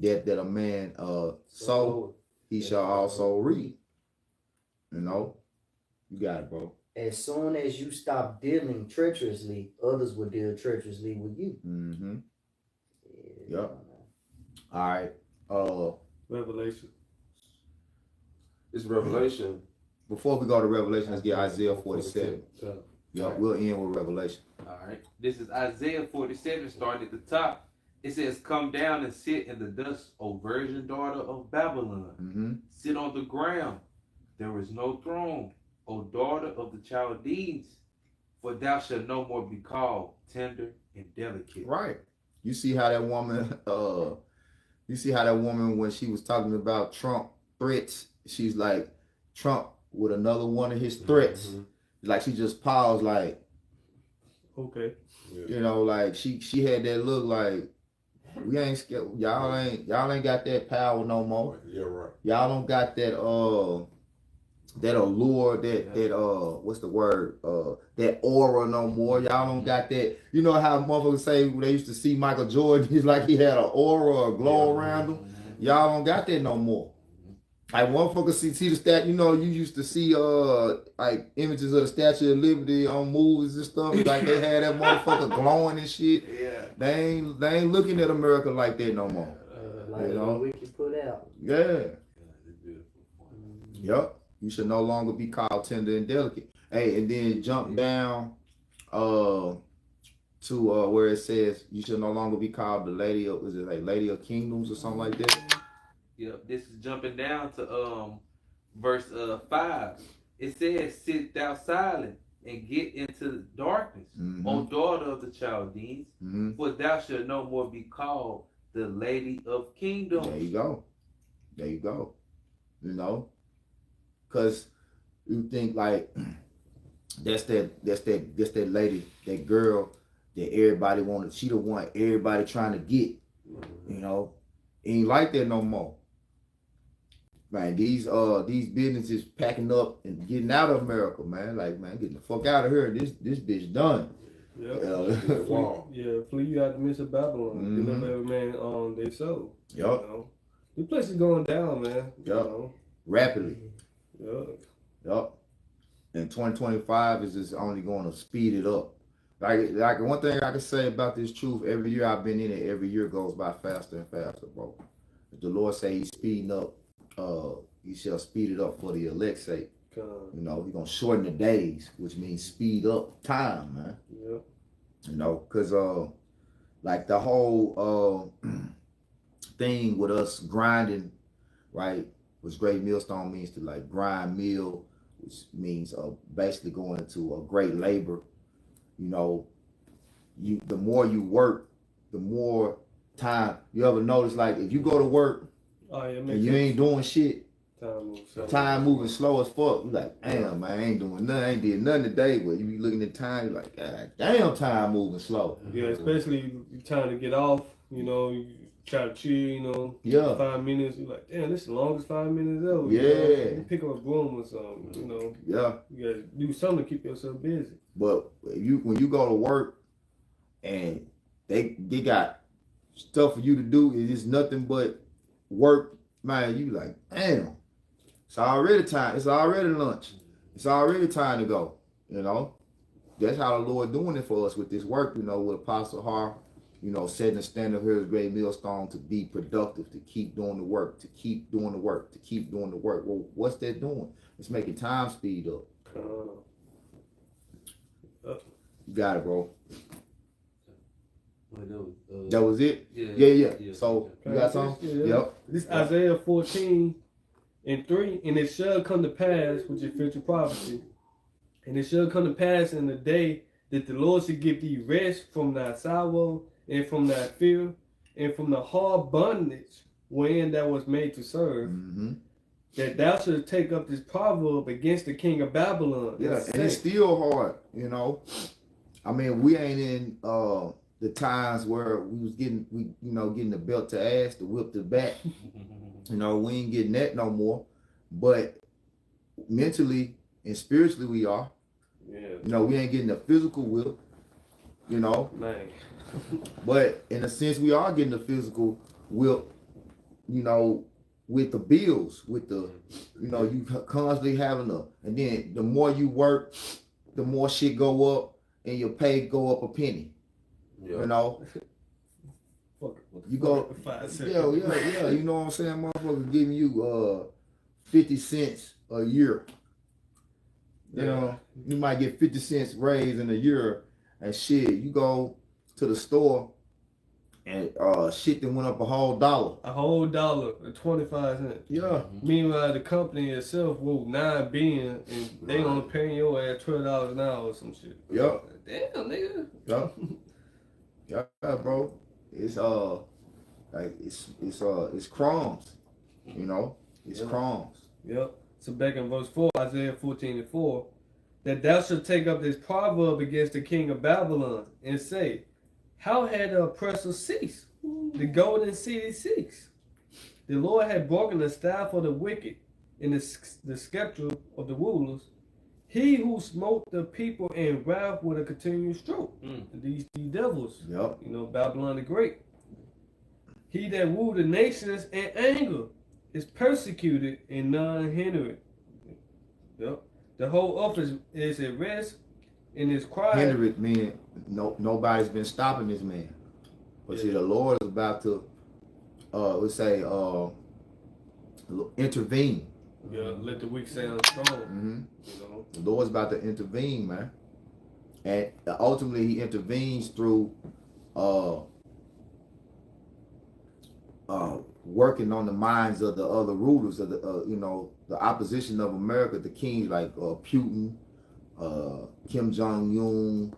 That a man sow, he shall also reap." You know, you got it, bro. As soon as you stop dealing treacherously, others will deal treacherously with you. Yep. All right. Revelation. It's Revelation. Before we go to Revelation, let's get Isaiah 47. Yeah, we'll end with Revelation. All right. This is Isaiah 47, starting at the top. It says, "Come down and sit in the dust, O virgin daughter of Babylon. Sit on the ground. There is no throne, O daughter of the Chaldees, for thou shalt no more be called tender and delicate." Right. You see how that woman, when she was talking about Trump threats, she's like, Trump with another one of his threats. Like she just paused, like, okay. You know, like she had that look like, we ain't scared. Y'all ain't got that power no more. Yeah, right. Y'all don't got that that allure, that what's the word? That aura no more. Y'all don't got that. You know how motherfuckers say when they used to see Michael Jordan, he's like he had an aura or a glow around him. Y'all don't got that no more. Like motherfuckers see the stat, you know, you used to see like images of the Statue of Liberty on movies and stuff. Like they had that motherfucker glowing and shit. Yeah. They ain't looking at America like that no more. Like what we can put out. Yeah. Yep. You should no longer be called tender and delicate. Hey, and then jump down to where it says you should no longer be called the Lady of, was it like Lady of Kingdoms or something like that? Yep. This is jumping down to verse 5. It says, "Sit thou silent and get into the darkness, O daughter of the Chaldeans, for thou shalt no more be called the lady of kingdoms." There you go. There you go. You know, because you think like that's that lady, that girl that everybody wanted. She the one everybody trying to get. You know, ain't like that no more. Man, these businesses packing up and getting out of America, man. Like, man, getting the fuck out of here. This bitch done. Yep. Wow. Flee you out the midst of Babylon. Mhm. Deliver every man on their soul. Yup. You know? The place is going down, man. Yup. You know? Rapidly. Yup. And 2025 is just only going to speed it up. Like one thing I can say about this truth, every year I've been in it, every year goes by faster and faster, bro. If the Lord say he's speeding up, he shall speed it up for the elect's sake. You know, he's going to shorten the days, which means speed up time, man. Yep. You know, because like the whole thing with us grinding, right, which great millstone means to like grind mill, which means basically going into a great labor. You know, the more you work, the more time. You ever notice, like, if you go to work and you ain't doing shit, time moving slow as fuck. You like, damn, man, I ain't doing nothing. I ain't did nothing today. But you be looking at time, you like, God damn, time moving slow. Yeah, especially you trying to get off, you know, you try to chill, you know, Yeah. 5 minutes, you're like, damn, this is the longest 5 minutes ever. Yeah. You know? You pick up a broom or something, you know. Yeah. You gotta do something to keep yourself busy. But when you go to work and they got stuff for you to do, it's nothing but work, man, you like, damn, it's already time. It's already lunch. It's already time to go. You know, that's how the Lord doing it for us with this work. You know, with Apostle Har, you know, setting the standard here at Great Millstone to be productive, to keep doing the work, to keep doing the work, to keep doing the work. Well, what's that doing? It's making time speed up. You got it, bro. That was it? Yeah. So, you got something? Yeah. Yep. This Isaiah 14:3, and it shall come to pass, which is future prophecy, and it shall come to pass in the day that the Lord shall give thee rest from thy sorrow and from thy fear and from the hard bondage wherein thou was made to serve, that thou shalt take up this proverb against the king of Babylon. Yeah, and it's still hard, you know. I mean, we ain't in the times where we was getting the belt to ass, the whip to back. You know, we ain't getting that no more. But mentally and spiritually we are. Yeah. You know, we ain't getting the physical whip, you know. Man. But in a sense we are getting the physical whip, you know, with the bills, with the, you know, you constantly having and then the more you work, the more shit go up and your pay go up a penny. Yeah. You know? You go, yeah, you know what I'm saying? Motherfucker giving you 50 cents a year. You know, you might get 50 cents raise in a year, and shit, you go to the store and shit that went up a whole $1. A whole $1 and 25 cents. Yeah. Meanwhile, the company itself wrote $9 billion, and they only paying your ass $12 an hour or some shit. Yep. Damn, nigga. Yep. Yeah, bro. It's like it's crumbs. You know, it's crumbs. Yep. So back in verse 4, Isaiah 14:4, that thou shalt take up this proverb against the king of Babylon and say, how had the oppressor ceased? The golden city ceased. The Lord had broken the staff of the wicked and the scepter of the rulers. He who smote the people in wrath with a continual stroke. These devils. Yep. You know, Babylon the Great. He that ruled the nations in anger is persecuted and none hindered. Yep. The whole earth is at rest and is quiet. Hindered meaning nobody's been stopping this man. But see, the Lord is about to let's say intervene. Yeah, let the weak sound strong. You know? The Lord's about to intervene, man. And ultimately he intervenes through working on the minds of the other rulers of the the opposition of America, the kings like Putin, Kim Jong Un,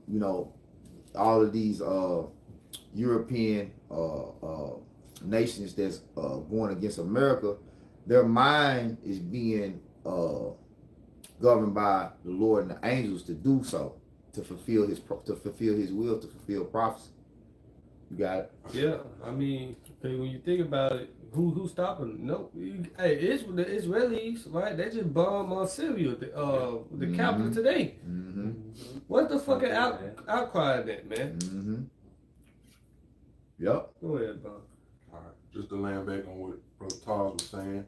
you know, all of these European nations that's going against America, their mind is being governed by the Lord and the angels to do so, to fulfill his will, to fulfill prophecy. You got it? Yeah, I mean, okay, when you think about it, who's stopping? No, hey, it's the Israelis, right? They just bombed Syria, the capital today. Mm-hmm. What's the fucking outcry of that, man? Mm-hmm. Yep. Go ahead, Bob. All right, just to land back on what Brother Taz was saying,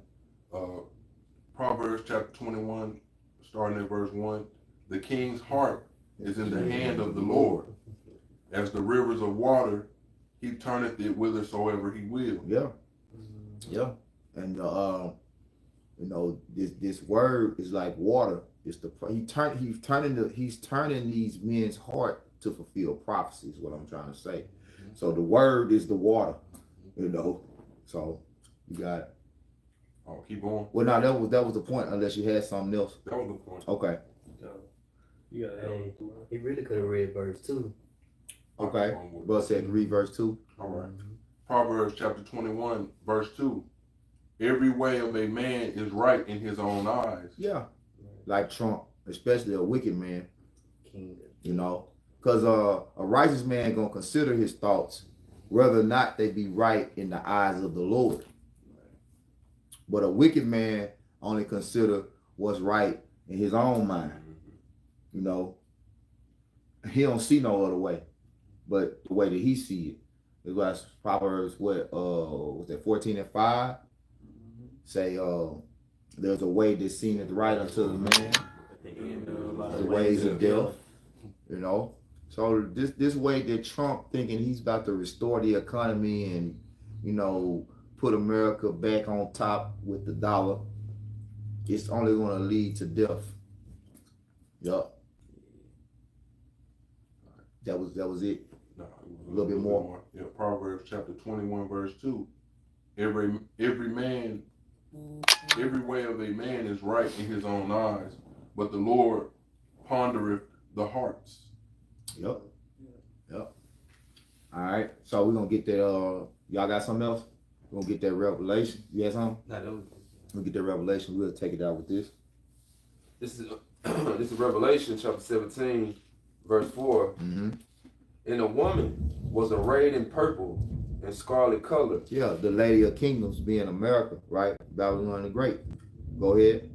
Proverbs chapter 21, starting at verse 1, the king's heart is in the hand of the Lord. As the rivers of water, he turneth it whithersoever he will. Yeah. Yeah. And you know, this word is like water. It's he's turning these men's heart to fulfill prophecy is what I'm trying to say. So the word is the water, you know. So you got it. Oh, keep going. Well, no, that was the point. Unless you had something else. That was the point. Okay. You got Hey, he really could have read verse 2. Okay. But said read verse 2. All right. Proverbs chapter 21, verse 2. Every way of a man is right in his own eyes. Yeah. Like Trump, especially a wicked man. King. You know, because a righteous man gonna consider his thoughts, whether or not they be right in the eyes of the Lord. But a wicked man only consider what's right in his own mind. You know, he don't see no other way, but the way that he see it. That's why Proverbs was that 14:5 say there's a way that seemeth right unto the man, the ways of death. You know, so this way that Trump thinking he's about to restore the economy and, you know, put America back on top with the dollar, it's only going to lead to death. Yup. That was it. No, A little bit more. Yeah, Proverbs chapter 21, verse 2. Every way of a man is right in his own eyes, but the Lord pondereth the hearts. Yep. All right. So we're gonna get that. Y'all got something else? We're gonna get that revelation. You got something? We'll get that revelation. We'll take it out with this. This is Revelation chapter 17, verse 4. Mm-hmm. And a woman was arrayed in purple and scarlet color. Yeah, the Lady of Kingdoms being America, right? Babylon the Great. Go ahead.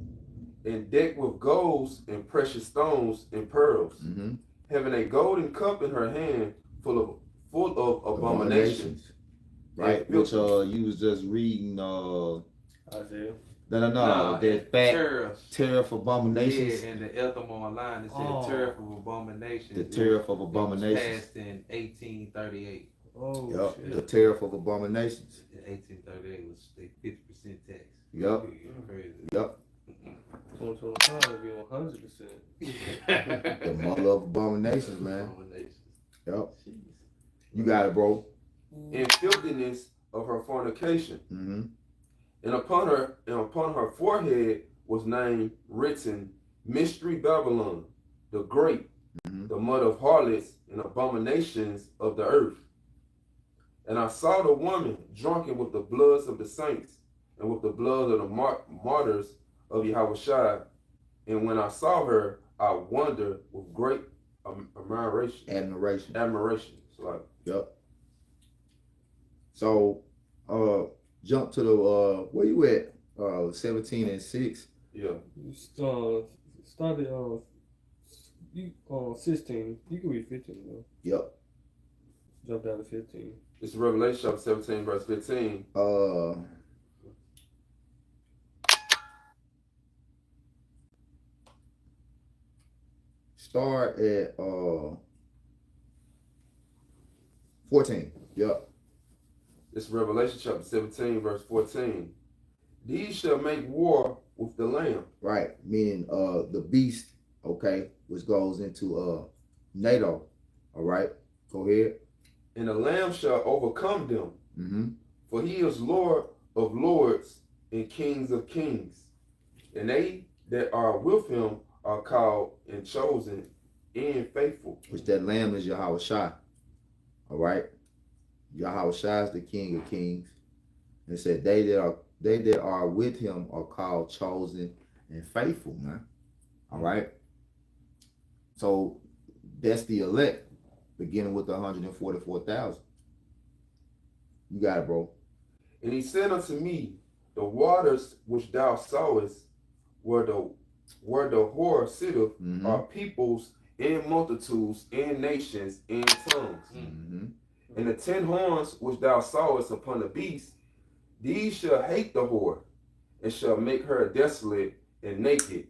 And decked with golds and precious stones and pearls, Mm-hmm. having a golden cup in her hand full of abominations. Right, and which filthy. you was just reading Isaiah. No, that fat tariffs. tariff abominations. Yeah, and the anthem online, it said tariff of abominations. The tariff of It was abominations. passed in 1838. Oh, Yep, shit. the tariff of abominations. In 1838 was a 50% tax. Yep. Crazy. Yep. 2025 will be 100%. The mother of abominations, man. Abominations. Yep. You got it, bro. And filthiness of her fornication. Mm-hmm. And upon her forehead was name written, Mystery Babylon, the Great, Mm-hmm. the mother of harlots and abominations of the earth. And I saw the woman drunken with the bloods of the saints and with the blood of the martyrs of Yahushua. And when I saw her, I wondered with great admiration. So like, Yep. So, jump to the where you at? 17 and 6. yeah. You started you 16. You can read 15 though. Yep. Jump down to 15. It's Revelation chapter 17, verse 15. Start at 14. Yep. It's Revelation chapter 17, verse 14. These shall make war with the Lamb. Right. Meaning the beast, okay, which goes into NATO. All right. Go ahead. And the Lamb shall overcome them. Mm-hmm. For he is Lord of lords and kings of kings. And they that are with him are called and chosen and faithful. Which that lamb is Yahweh Shai. All right? Yahweh Shai is the King of Kings. And it said they that are with him are called chosen and faithful, man. All right? So that's the elect, beginning with the 144,000. You got it, bro. And he said unto me, the waters which thou sawest, where the whore sitteth, are peoples and multitudes and nations and tongues. And the 10 horns which thou sawest upon the beast, these shall hate the whore, and shall make her desolate and naked,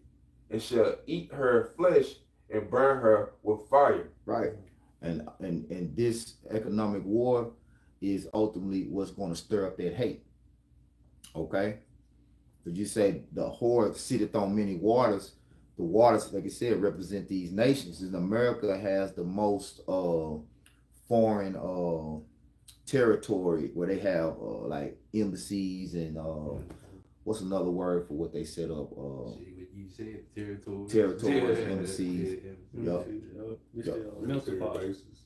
and shall eat her flesh and burn her with fire. Right. And this economic war is ultimately what's going to stir up that hate. Okay? Because you say the whore sitteth on many waters. The waters, like I said, represent these nations. And America has the most foreign territory where they have like embassies and what's another word for what they set up? You said Territories, embassies. Yup. Military bases.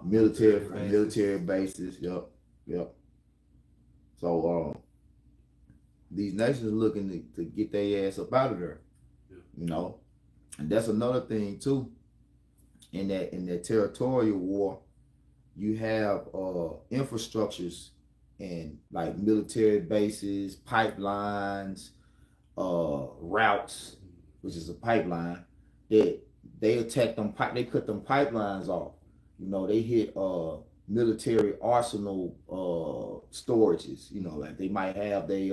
Military bases. Yup. So these nations are looking to get their ass up out of there. You know, and that's another thing too. In that territorial war, you have infrastructures and like military bases, pipelines, routes, which is a pipeline, that they attack them. They cut them pipelines off. You know, they hit military arsenal storages. You know, like they might have they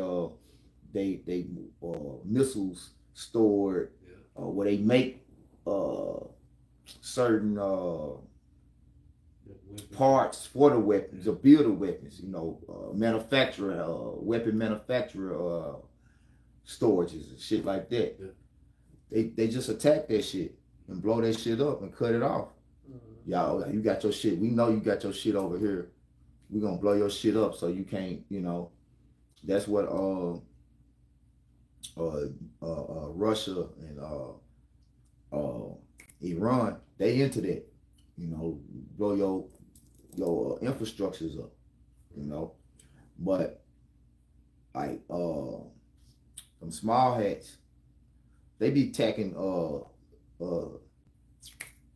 missiles stored where they make certain parts for the weapons or build the weapons. You know, weapon manufacturer storages and shit like that. They just attack that shit and blow that shit up and cut it off. Y'all, you got your shit. We know you got your shit over here. We're gonna blow your shit up so you can't, you know. That's what Russia and Iran, they into that. You know, blow your infrastructures up, you know. But like them small hats, they be attacking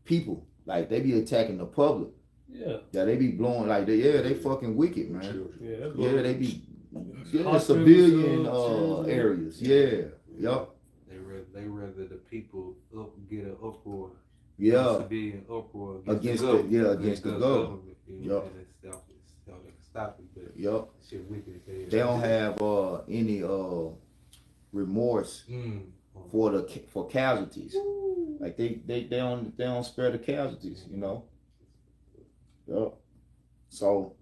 people. Like they be attacking the public. Yeah, they be blowing like they fucking wicked, man. Yeah, they be civilian areas. Yup. They rather the people get an uproar. Yeah. Civilian uproar against the government. Yup. Stop it. But yup. Shit wicked. They don't have any remorse for casualties. Like they don't spare the casualties, you know. Yup. So,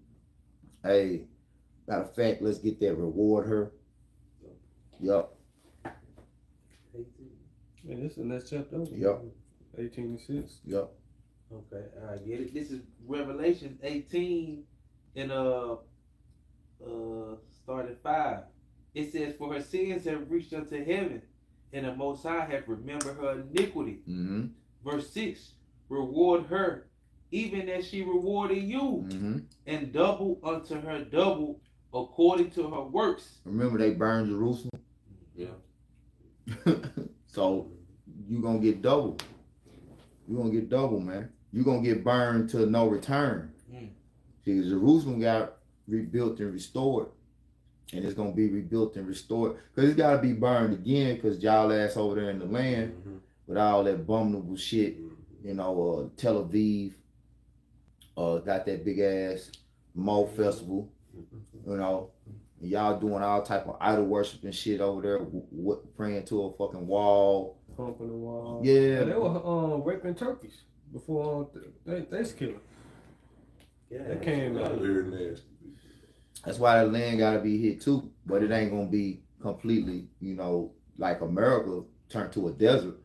hey, matter of fact, let's get that reward her. Yup. And this is the next chapter. Yup. 18:6. Yup. Okay, I get it. This is Revelation 18 and started 5. It says, "For her sins have reached unto heaven, and the Most High hath remembered her iniquity." Verse 6, "Reward her, even as she rewarded you, and double unto her double according to her works." Remember they burned Jerusalem? Yeah. So you gonna get double. You're gonna get double, man. You're gonna get burned to no return. See, Jerusalem got rebuilt and restored. And it's gonna be rebuilt and restored. Because it's gotta be burned again, because y'all ass over there in the land with all that abominable shit. You know, Tel Aviv got that big ass Mo festival, you know. And y'all doing all type of idol worship and shit over there, praying to a fucking wall. Pumping the wall. Yeah. And they were raping turkeys before Thanksgiving. Yeah, That came out. Very nasty. That's why that land gotta be hit too. But it ain't gonna be completely, you know, like America turned to a desert.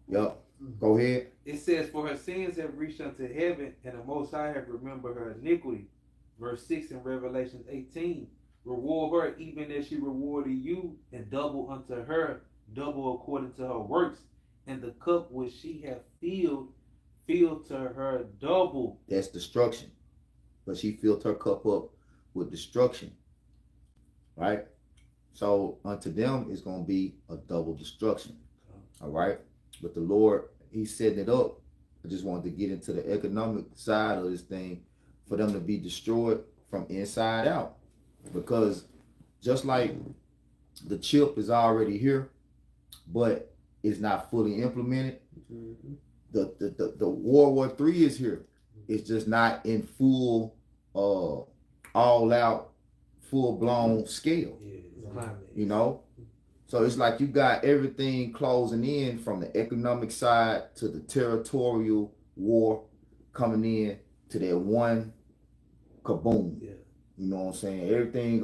Yup. Go ahead. It says, "For her sins have reached unto heaven, and the Most High have remembered her iniquity." Verse 6 in Revelation 18, reward her even as she rewarded you, and double unto her, double according to her works. And the cup which she hath filled to her double. That's destruction. But she filled her cup up with destruction. Right? So unto them it's going to be a double destruction. All right? But the Lord, he's setting it up. I just wanted to get into the economic side of this thing for them to be destroyed from inside out. Because just like the chip is already here, but it's not fully implemented, the World War III is here. It's just not in full, all out, full blown scale. You know? So it's like you got everything closing in from the economic side to the territorial war coming in to that one kaboom. Yeah. You know what I'm saying? Everything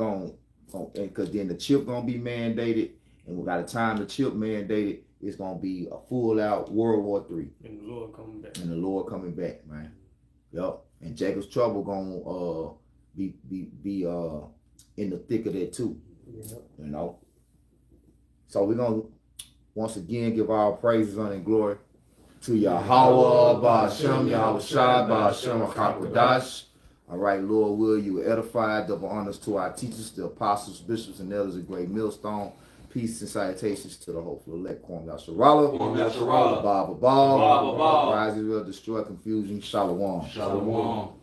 because then the chip gonna be mandated, and by the time the chip mandated, it's gonna be a full out World War III. And the Lord coming back. And the Lord coming back, man. Yup. And Jacob's trouble gonna be in the thick of that too. Yeah. You know. So we're gonna once again give our praises, honor, and glory to Yahweh, Ba'ashem, Yahweh Shai, Ba'ashem, Hakodash. All right, Lord, will you edify, double honors to our teachers, the apostles, bishops, and elders of Great Millstone. Peace and salutations to the hopeful elect. Kwam Yasharala. Kwam Yasharala. Baba Baba. Rise will destroy confusion. Shalom. Shalom.